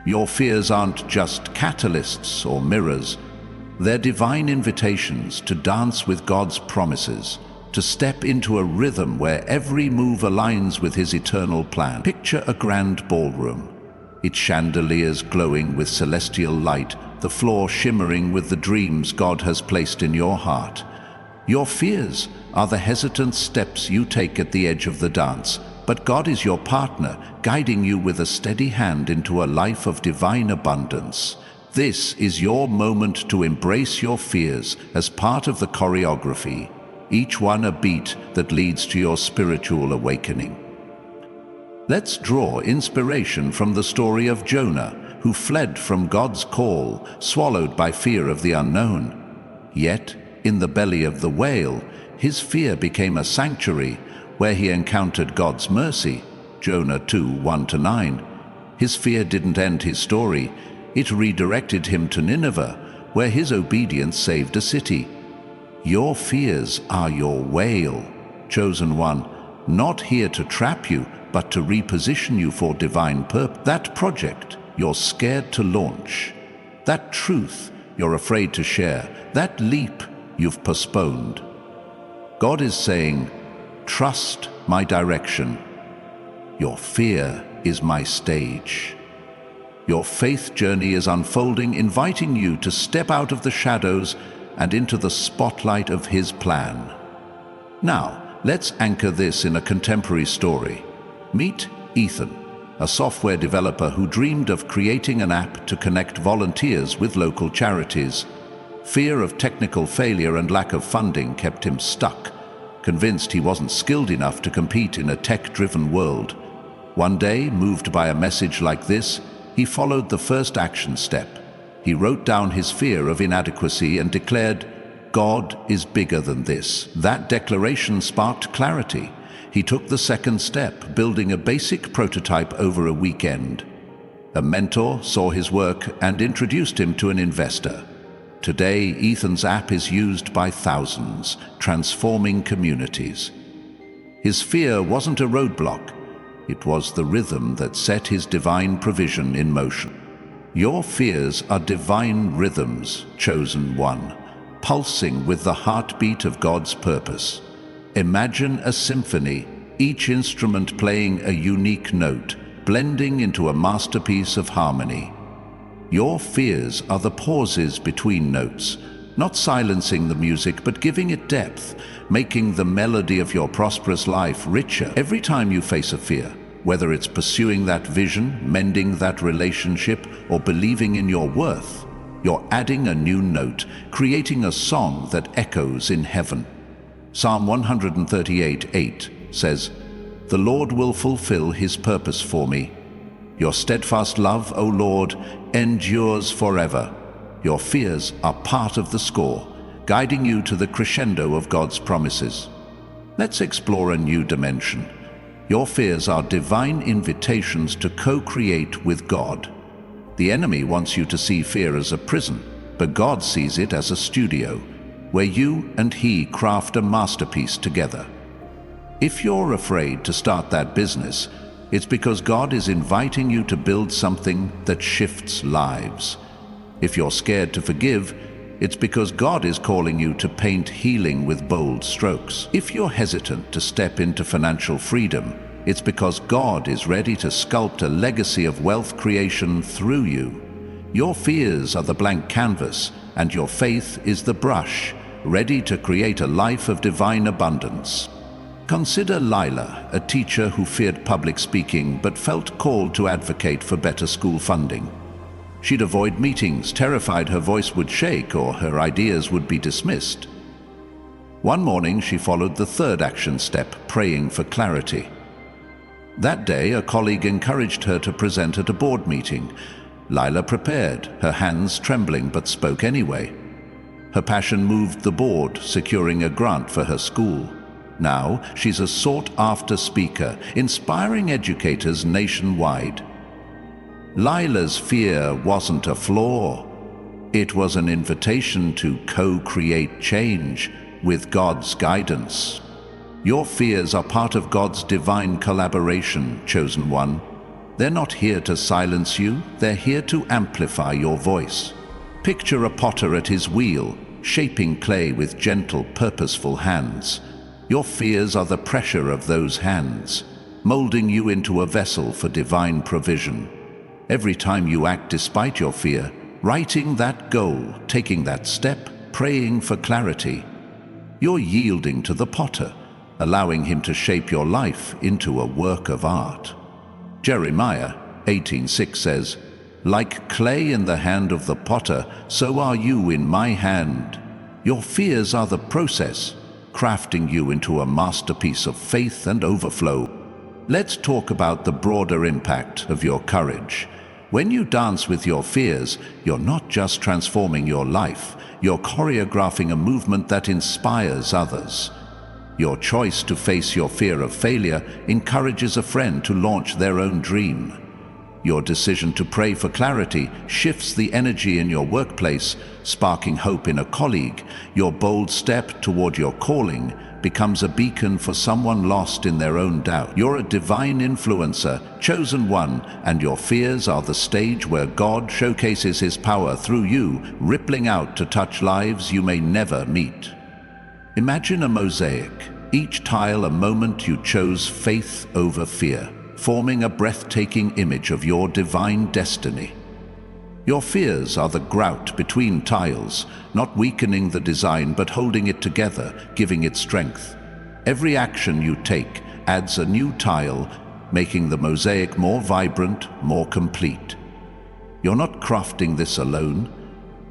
Your fears aren't just catalysts or mirrors. They're divine invitations to dance with God's promises, to step into a rhythm where every move aligns with His eternal plan. Picture a grand ballroom, its chandeliers glowing with celestial light, the floor shimmering with the dreams God has placed in your heart. Your fears are the hesitant steps you take at the edge of the dance, but God is your partner, guiding you with a steady hand into a life of divine abundance. This is your moment to embrace your fears as part of the choreography, each one a beat that leads to your spiritual awakening. Let's draw inspiration from the story of Jonah, who fled from God's call, swallowed by fear of the unknown. Yet, in the belly of the whale, his fear became a sanctuary where he encountered God's mercy. Jonah 2:1-9. His fear didn't end his story. It redirected him to Nineveh, where his obedience saved a city. Your fears are your whale, chosen one, not here to trap you, but to reposition you for divine purpose. That project you're scared to launch, that truth you're afraid to share, that leap you've postponed. God is saying, trust my direction. Your fear is my stage. Your faith journey is unfolding, inviting you to step out of the shadows and into the spotlight of His plan. Now, let's anchor this in a contemporary story. Meet Ethan, a software developer who dreamed of creating an app to connect volunteers with local charities. Fear of technical failure and lack of funding kept him stuck, convinced he wasn't skilled enough to compete in a tech-driven world. One day, moved by a message like this, he followed the first action step. He wrote down his fear of inadequacy and declared, "God is bigger than this." That declaration sparked clarity. He took the second step, building a basic prototype over a weekend. A mentor saw his work and introduced him to an investor. Today, Ethan's app is used by thousands, transforming communities. His fear wasn't a roadblock. It was the rhythm that set his divine provision in motion. Your fears are divine rhythms, chosen one, pulsing with the heartbeat of God's purpose. Imagine a symphony, each instrument playing a unique note, blending into a masterpiece of harmony. Your fears are the pauses between notes, not silencing the music but giving it depth, making the melody of your prosperous life richer. Every time you face a fear, whether it's pursuing that vision, mending that relationship, or believing in your worth, you're adding a new note, creating a song that echoes in heaven. Psalm 138:8 says, "The Lord will fulfill his purpose for me. Your steadfast love, O Lord, endures forever." Your fears are part of the score, guiding you to the crescendo of God's promises. Let's explore a new dimension. Your fears are divine invitations to co-create with God. The enemy wants you to see fear as a prison, but God sees it as a studio, where you and he craft a masterpiece together. If you're afraid to start that business, it's because God is inviting you to build something that shifts lives. If you're scared to forgive, it's because God is calling you to paint healing with bold strokes. If you're hesitant to step into financial freedom, it's because God is ready to sculpt a legacy of wealth creation through you. Your fears are the blank canvas, and your faith is the brush, ready to create a life of divine abundance. Consider Lila, a teacher who feared public speaking but felt called to advocate for better school funding. She'd avoid meetings, terrified her voice would shake or her ideas would be dismissed. One morning, she followed the third action step, praying for clarity. That day, a colleague encouraged her to present at a board meeting. Lila prepared, her hands trembling, but spoke anyway. Her passion moved the board, securing a grant for her school. Now, she's a sought-after speaker, inspiring educators nationwide. Lila's fear wasn't a flaw. It was an invitation to co-create change with God's guidance. Your fears are part of God's divine collaboration, chosen one. They're not here to silence you, they're here to amplify your voice. Picture a potter at his wheel, shaping clay with gentle, purposeful hands. Your fears are the pressure of those hands, molding you into a vessel for divine provision. Every time you act despite your fear, writing that goal, taking that step, praying for clarity, you're yielding to the potter, allowing him to shape your life into a work of art. Jeremiah 18:6 says, "Like clay in the hand of the potter, so are you in my hand." Your fears are the process, crafting you into a masterpiece of faith and overflow. Let's talk about the broader impact of your courage. When you dance with your fears, you're not just transforming your life, you're choreographing a movement that inspires others. Your choice to face your fear of failure encourages a friend to launch their own dream. Your decision to pray for clarity shifts the energy in your workplace, sparking hope in a colleague. Your bold step toward your calling becomes a beacon for someone lost in their own doubt. You're a divine influencer, chosen one, and your fears are the stage where God showcases his power through you, rippling out to touch lives you may never meet. Imagine a mosaic, each tile a moment you chose faith over fear, forming a breathtaking image of your divine destiny. Your fears are the grout between tiles, not weakening the design but holding it together, giving it strength. Every action you take adds a new tile, making the mosaic more vibrant, more complete. You're not crafting this alone.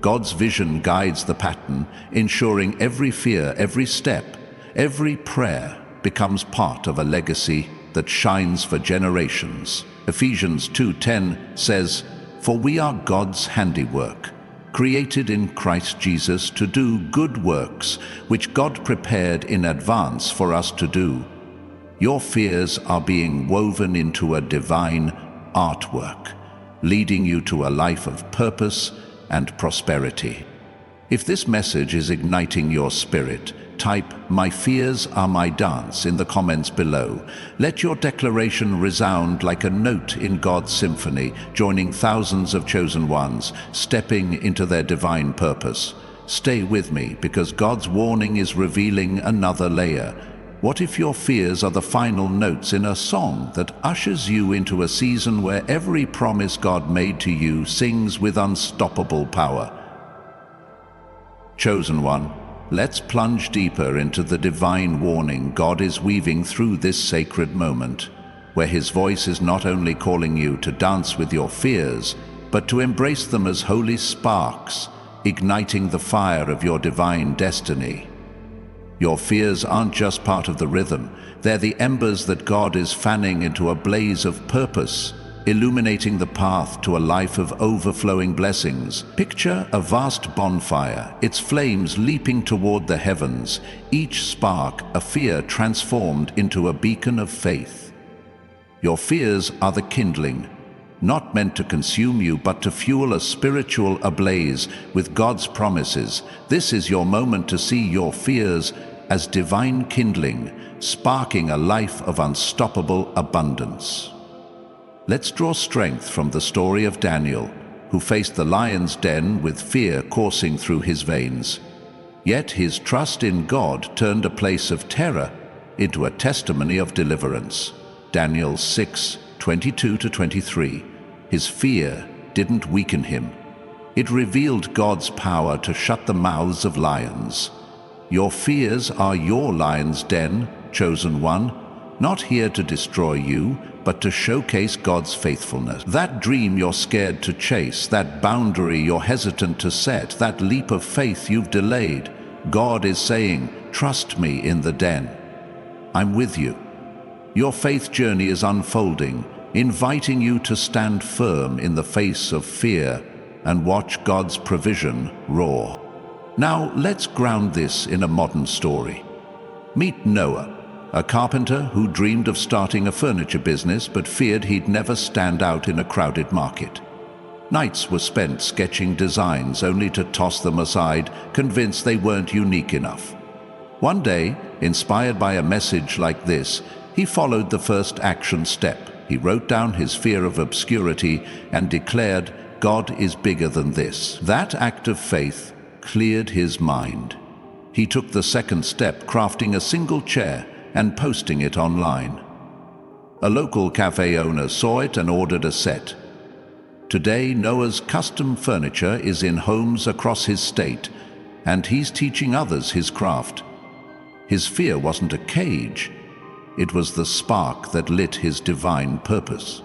God's vision guides the pattern, ensuring every fear, every step, every prayer becomes part of a legacy that shines for generations. Ephesians 2:10 says, "For we are God's handiwork, created in Christ Jesus to do good works, which God prepared in advance for us to do." Your fears are being woven into a divine artwork, leading you to a life of purpose and prosperity. If this message is igniting your spirit, type "My fears are my dance" in the comments below. Let your declaration resound like a note in God's symphony, joining thousands of chosen ones, stepping into their divine purpose. Stay with me, because God's warning is revealing another layer. What if your fears are the final notes in a song that ushers you into a season where every promise God made to you sings with unstoppable power? Chosen one, let's plunge deeper into the divine warning God is weaving through this sacred moment, where His voice is not only calling you to dance with your fears, but to embrace them as holy sparks, igniting the fire of your divine destiny. Your fears aren't just part of the rhythm, they're the embers that God is fanning into a blaze of purpose, illuminating the path to a life of overflowing blessings. Picture a vast bonfire, its flames leaping toward the heavens, each spark a fear transformed into a beacon of faith. Your fears are the kindling, not meant to consume you, but to fuel a spiritual ablaze with God's promises. This is your moment to see your fears as divine kindling, sparking a life of unstoppable abundance. Let's draw strength from the story of Daniel, who faced the lion's den with fear coursing through his veins. Yet his trust in God turned a place of terror into a testimony of deliverance. Daniel 6:22-23. His fear didn't weaken him. It revealed God's power to shut the mouths of lions. Your fears are your lion's den, chosen one, not here to destroy you, but to showcase God's faithfulness. That dream you're scared to chase, that boundary you're hesitant to set, that leap of faith you've delayed, God is saying, "Trust me in the den. I'm with you." Your faith journey is unfolding, inviting you to stand firm in the face of fear and watch God's provision roar. Now let's ground this in a modern story. Meet Noah, a carpenter who dreamed of starting a furniture business but feared he'd never stand out in a crowded market. Nights were spent sketching designs only to toss them aside, convinced they weren't unique enough. One day, inspired by a message like this, he followed the first action step. He wrote down his fear of obscurity and declared, "God is bigger than this." That act of faith cleared his mind. He took the second step, crafting a single chair and posting it online. A local cafe owner saw it and ordered a set. Today, Noah's custom furniture is in homes across his state, and he's teaching others his craft. His fear wasn't a cage, it was the spark that lit his divine purpose.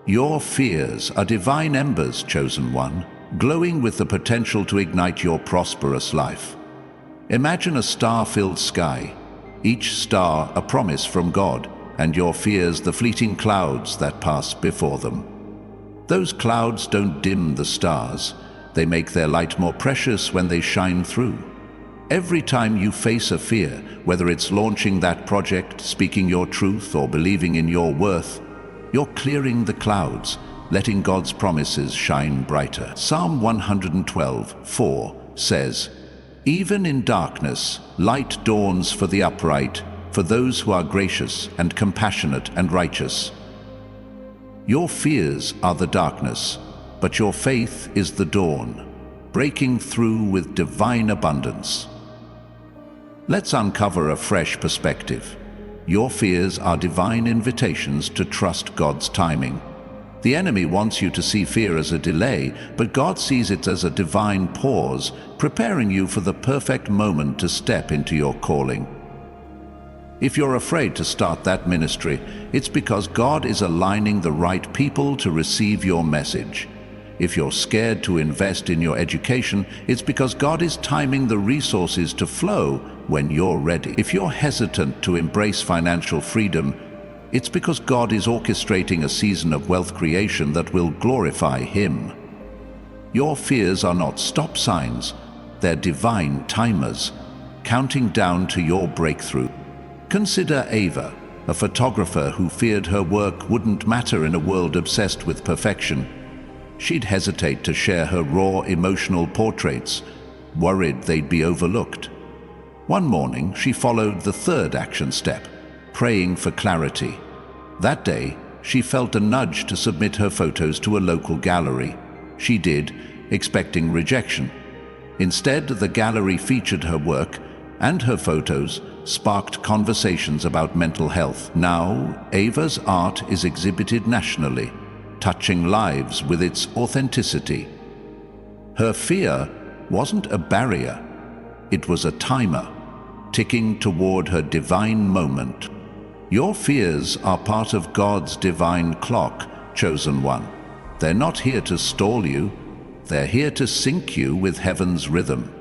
Your fears are divine embers, chosen one, glowing with the potential to ignite your prosperous life. Imagine a star-filled sky, each star a promise from God, and your fears the fleeting clouds that pass before them. Those clouds don't dim the stars, they make their light more precious when they shine through. Every time you face a fear, whether it's launching that project, speaking your truth, or believing in your worth, you're clearing the clouds, letting God's promises shine brighter. Psalm 112:4 says, "Even in darkness, light dawns for the upright, for those who are gracious and compassionate and righteous." Your fears are the darkness, but your faith is the dawn, breaking through with divine abundance. Let's uncover a fresh perspective. Your fears are divine invitations to trust God's timing. The enemy wants you to see fear as a delay, but God sees it as a divine pause, preparing you for the perfect moment to step into your calling. If you're afraid to start that ministry, it's because God is aligning the right people to receive your message. If you're scared to invest in your education, it's because God is timing the resources to flow when you're ready. If you're hesitant to embrace financial freedom, it's because God is orchestrating a season of wealth creation that will glorify Him. Your fears are not stop signs, they're divine timers, counting down to your breakthrough. Consider Ava, a photographer who feared her work wouldn't matter in a world obsessed with perfection. She'd hesitate to share her raw, emotional portraits, worried they'd be overlooked. One morning, she followed the third action step, praying for clarity. That day, she felt a nudge to submit her photos to a local gallery. She did, expecting rejection. Instead, the gallery featured her work, and her photos sparked conversations about mental health. Now, Ava's art is exhibited nationally, touching lives with its authenticity. Her fear wasn't a barrier, it was a timer, ticking toward her divine moment. Your fears are part of God's divine clock, chosen one. They're not here to stall you, they're here to sync you with heaven's rhythm.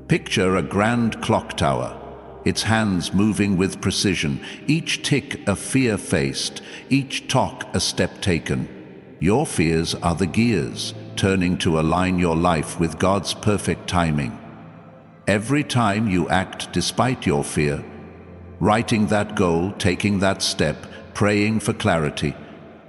Picture a grand clock tower, its hands moving with precision, each tick a fear faced, each tock a step taken. Your fears are the gears, turning to align your life with God's perfect timing. Every time you act despite your fear, writing that goal, taking that step, praying for clarity,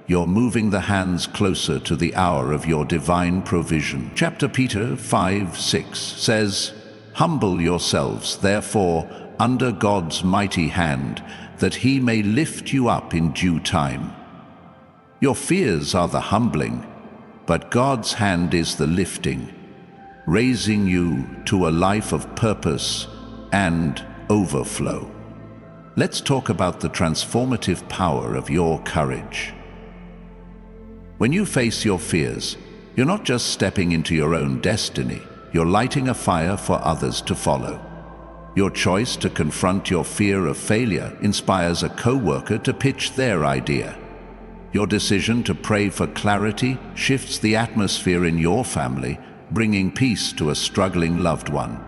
you're moving the hands closer to the hour of your divine provision. Chapter Peter 5:6 says, "Humble yourselves, therefore, under God's mighty hand, that he may lift you up in due time." Your fears are the humbling, but God's hand is the lifting, raising you to a life of purpose and overflow. Let's talk about the transformative power of your courage. When you face your fears, you're not just stepping into your own destiny, you're lighting a fire for others to follow. Your choice to confront your fear of failure inspires a co-worker to pitch their idea. Your decision to pray for clarity shifts the atmosphere in your family, bringing peace to a struggling loved one.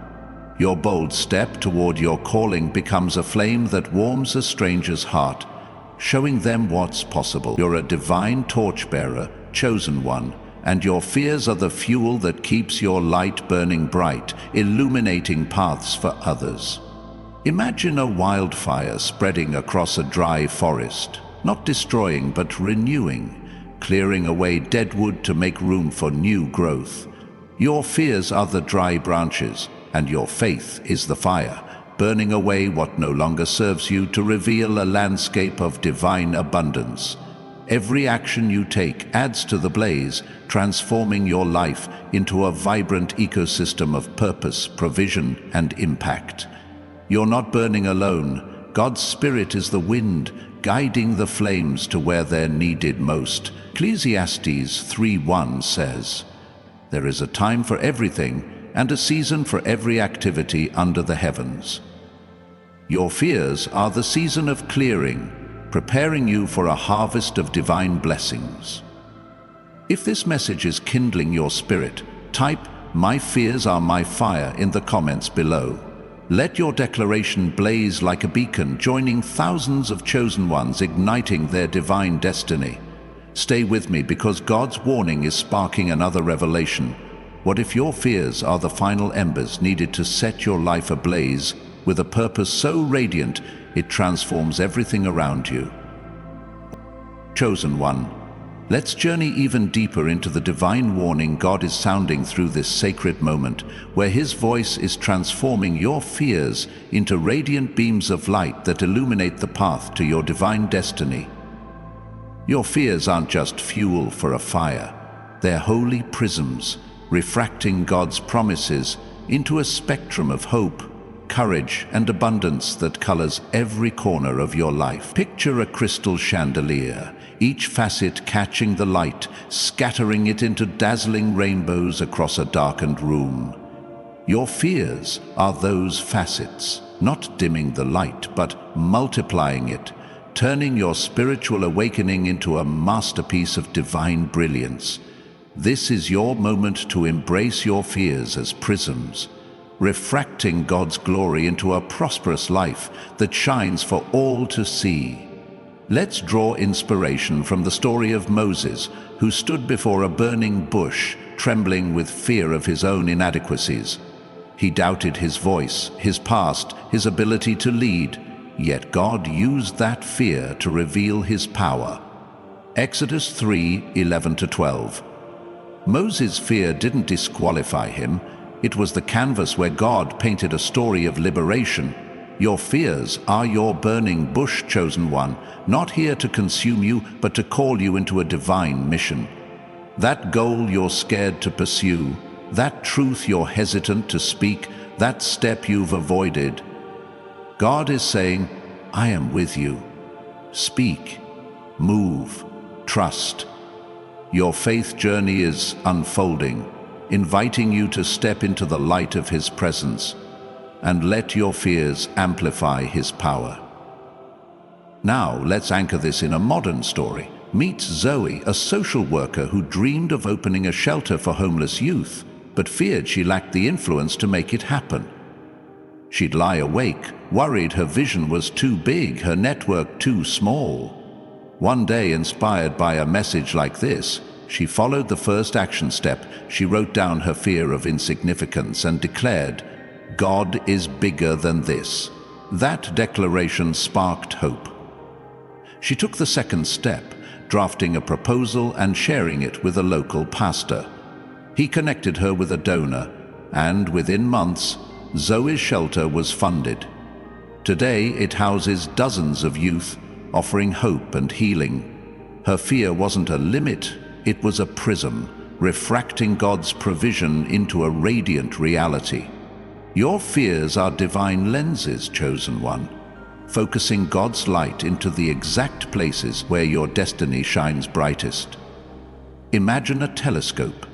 Your bold step toward your calling becomes a flame that warms a stranger's heart, showing them what's possible. You're a divine torchbearer, chosen one, and your fears are the fuel that keeps your light burning bright, illuminating paths for others. Imagine a wildfire spreading across a dry forest, not destroying but renewing, clearing away dead wood to make room for new growth. Your fears are the dry branches, and your faith is the fire, burning away what no longer serves you to reveal a landscape of divine abundance. Every action you take adds to the blaze, transforming your life into a vibrant ecosystem of purpose, provision, and impact. You're not burning alone. God's Spirit is the wind, guiding the flames to where they're needed most. Ecclesiastes 3:1 says, "There is a time for everything, and a season for every activity under the heavens." Your fears are the season of clearing, preparing you for a harvest of divine blessings. If this message is kindling your spirit, type "My fears are my fire" in the comments below. Let your declaration blaze like a beacon, joining thousands of chosen ones igniting their divine destiny. Stay with me, because God's warning is sparking another revelation. What if your fears are the final embers needed to set your life ablaze with a purpose so radiant it transforms everything around you? Chosen one, let's journey even deeper into the divine warning God is sounding through this sacred moment, where His voice is transforming your fears into radiant beams of light that illuminate the path to your divine destiny. Your fears aren't just fuel for a fire, they're holy prisms, refracting God's promises into a spectrum of hope, courage, and abundance that colors every corner of your life. Picture a crystal chandelier, each facet catching the light, scattering it into dazzling rainbows across a darkened room. Your fears are those facets, not dimming the light, but multiplying it, turning your spiritual awakening into a masterpiece of divine brilliance. This is your moment to embrace your fears as prisms, refracting God's glory into a prosperous life that shines for all to see. Let's draw inspiration from the story of Moses, who stood before a burning bush, trembling with fear of his own inadequacies. He doubted his voice, his past, his ability to lead, yet God used that fear to reveal His power. Exodus 3:11-12. Moses' fear didn't disqualify him, It was the canvas where God painted a story of liberation. Your fears are your burning bush, chosen one, not here to consume you, but to call you into a divine mission. That goal you're scared to pursue, that truth you're hesitant to speak, that step you've avoided. God is saying, I am with you. Speak, move, trust. Your faith journey is unfolding, inviting you to step into the light of His presence and let your fears amplify His power. Now, let's anchor this in a modern story. Meet Zoe, a social worker who dreamed of opening a shelter for homeless youth, but feared she lacked the influence to make it happen. She'd lie awake, worried her vision was too big, her network too small. One day, inspired by a message like this, she followed the first action step. She wrote down her fear of insignificance and declared, God is bigger than this. That declaration sparked hope. She took the second step, drafting a proposal and sharing it with a local pastor. He connected her with a donor, and within months, Zoe's shelter was funded. Today, it houses dozens of youth, offering hope and healing. Her fear wasn't a limit, it was a prism, refracting God's provision into a radiant reality. Your fears are divine lenses, chosen one, focusing God's light into the exact places where your destiny shines brightest. Imagine a telescope,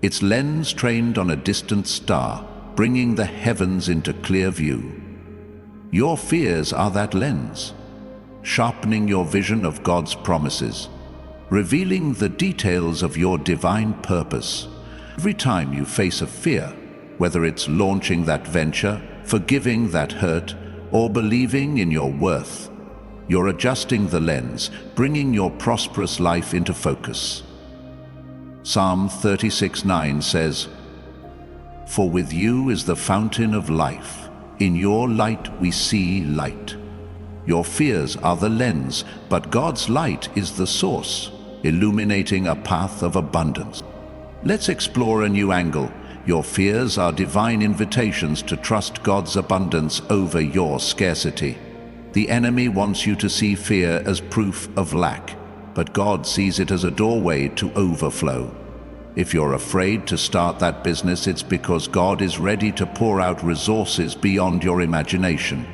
its lens trained on a distant star, bringing the heavens into clear view. Your fears are that lens, sharpening your vision of God's promises, revealing the details of your divine purpose. Every time you face a fear, whether it's launching that venture, forgiving that hurt, or believing in your worth, you're adjusting the lens, bringing your prosperous life into focus. Psalm 36:9 says, For with you is the fountain of life. In your light we see light. Your fears are the lens, but God's light is the source, illuminating a path of abundance. Let's explore a new angle. Your fears are divine invitations to trust God's abundance over your scarcity. The enemy wants you to see fear as proof of lack, but God sees it as a doorway to overflow. If you're afraid to start that business, it's because God is ready to pour out resources beyond your imagination.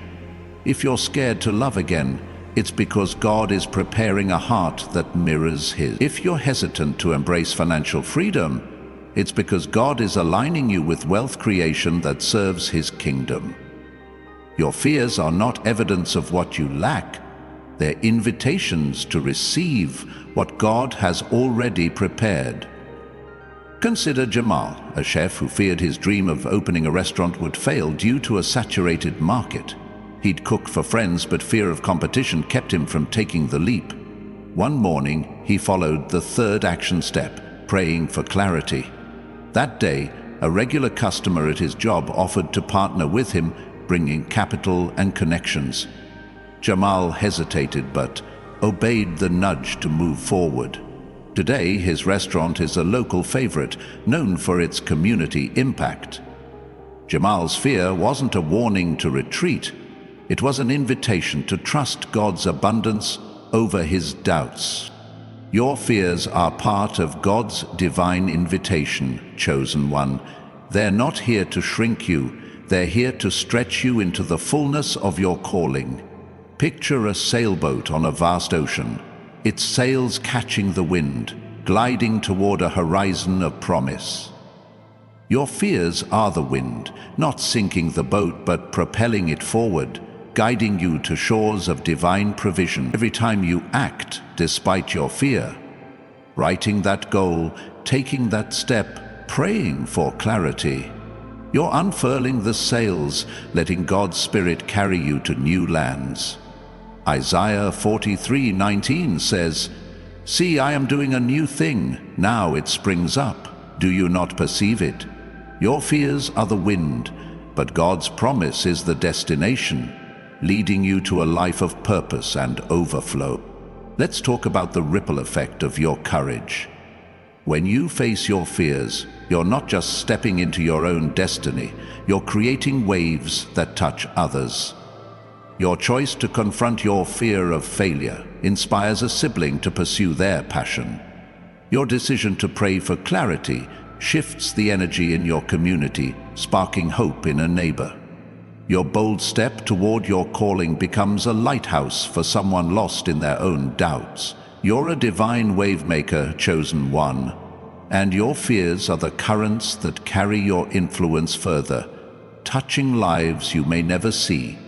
If you're scared to love again, it's because God is preparing a heart that mirrors His. If you're hesitant to embrace financial freedom, it's because God is aligning you with wealth creation that serves His kingdom. Your fears are not evidence of what you lack. They're invitations to receive what God has already prepared. Consider Jamal, a chef who feared his dream of opening a restaurant would fail due to a saturated market. He'd cook for friends, but fear of competition kept him from taking the leap. One morning, he followed the third action step, praying for clarity. That day, a regular customer at his job offered to partner with him, bringing capital and connections. Jamal hesitated but obeyed the nudge to move forward. Today, his restaurant is a local favorite, known for its community impact. Jamal's fear wasn't a warning to retreat. It was an invitation to trust God's abundance over his doubts. Your fears are part of God's divine invitation, chosen one. They're not here to shrink you. They're here to stretch you into the fullness of your calling. Picture a sailboat on a vast ocean, its sails catching the wind, gliding toward a horizon of promise. Your fears are the wind, not sinking the boat but propelling it forward, guiding you to shores of divine provision. Every time you act despite your fear, writing that goal, taking that step, praying for clarity, you're unfurling the sails, letting God's Spirit carry you to new lands. Isaiah 43:19 says, See, I am doing a new thing. Now it springs up. Do you not perceive it? Your fears are the wind, but God's promise is the destination, leading you to a life of purpose and overflow. Let's talk about the ripple effect of your courage. When you face your fears, you're not just stepping into your own destiny, you're creating waves that touch others. Your choice to confront your fear of failure inspires a sibling to pursue their passion. Your decision to pray for clarity shifts the energy in your community, sparking hope in a neighbor. Your bold step toward your calling becomes a lighthouse for someone lost in their own doubts. You're a divine wavemaker, chosen one, and your fears are the currents that carry your influence further, touching lives you may never see.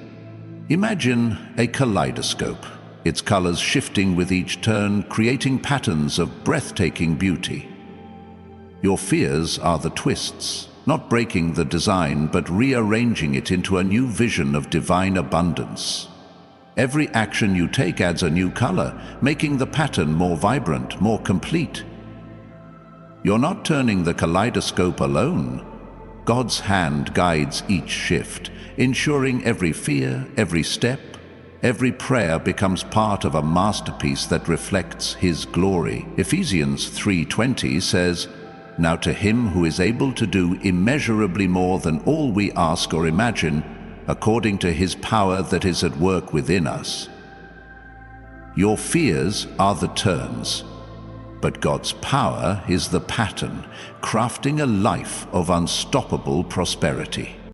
Imagine a kaleidoscope, its colors shifting with each turn, creating patterns of breathtaking beauty. Your fears are the twists, not breaking the design but rearranging it into a new vision of divine abundance. Every action you take adds a new color, making the pattern more vibrant, more complete. You're not turning the kaleidoscope alone. God's hand guides each shift, ensuring every fear, every step, every prayer becomes part of a masterpiece that reflects His glory. Ephesians 3:20 says, "Now to Him who is able to do immeasurably more than all we ask or imagine, according to His power that is at work within us." Your fears are the turns, but God's power is the pattern, crafting a life of unstoppable prosperity.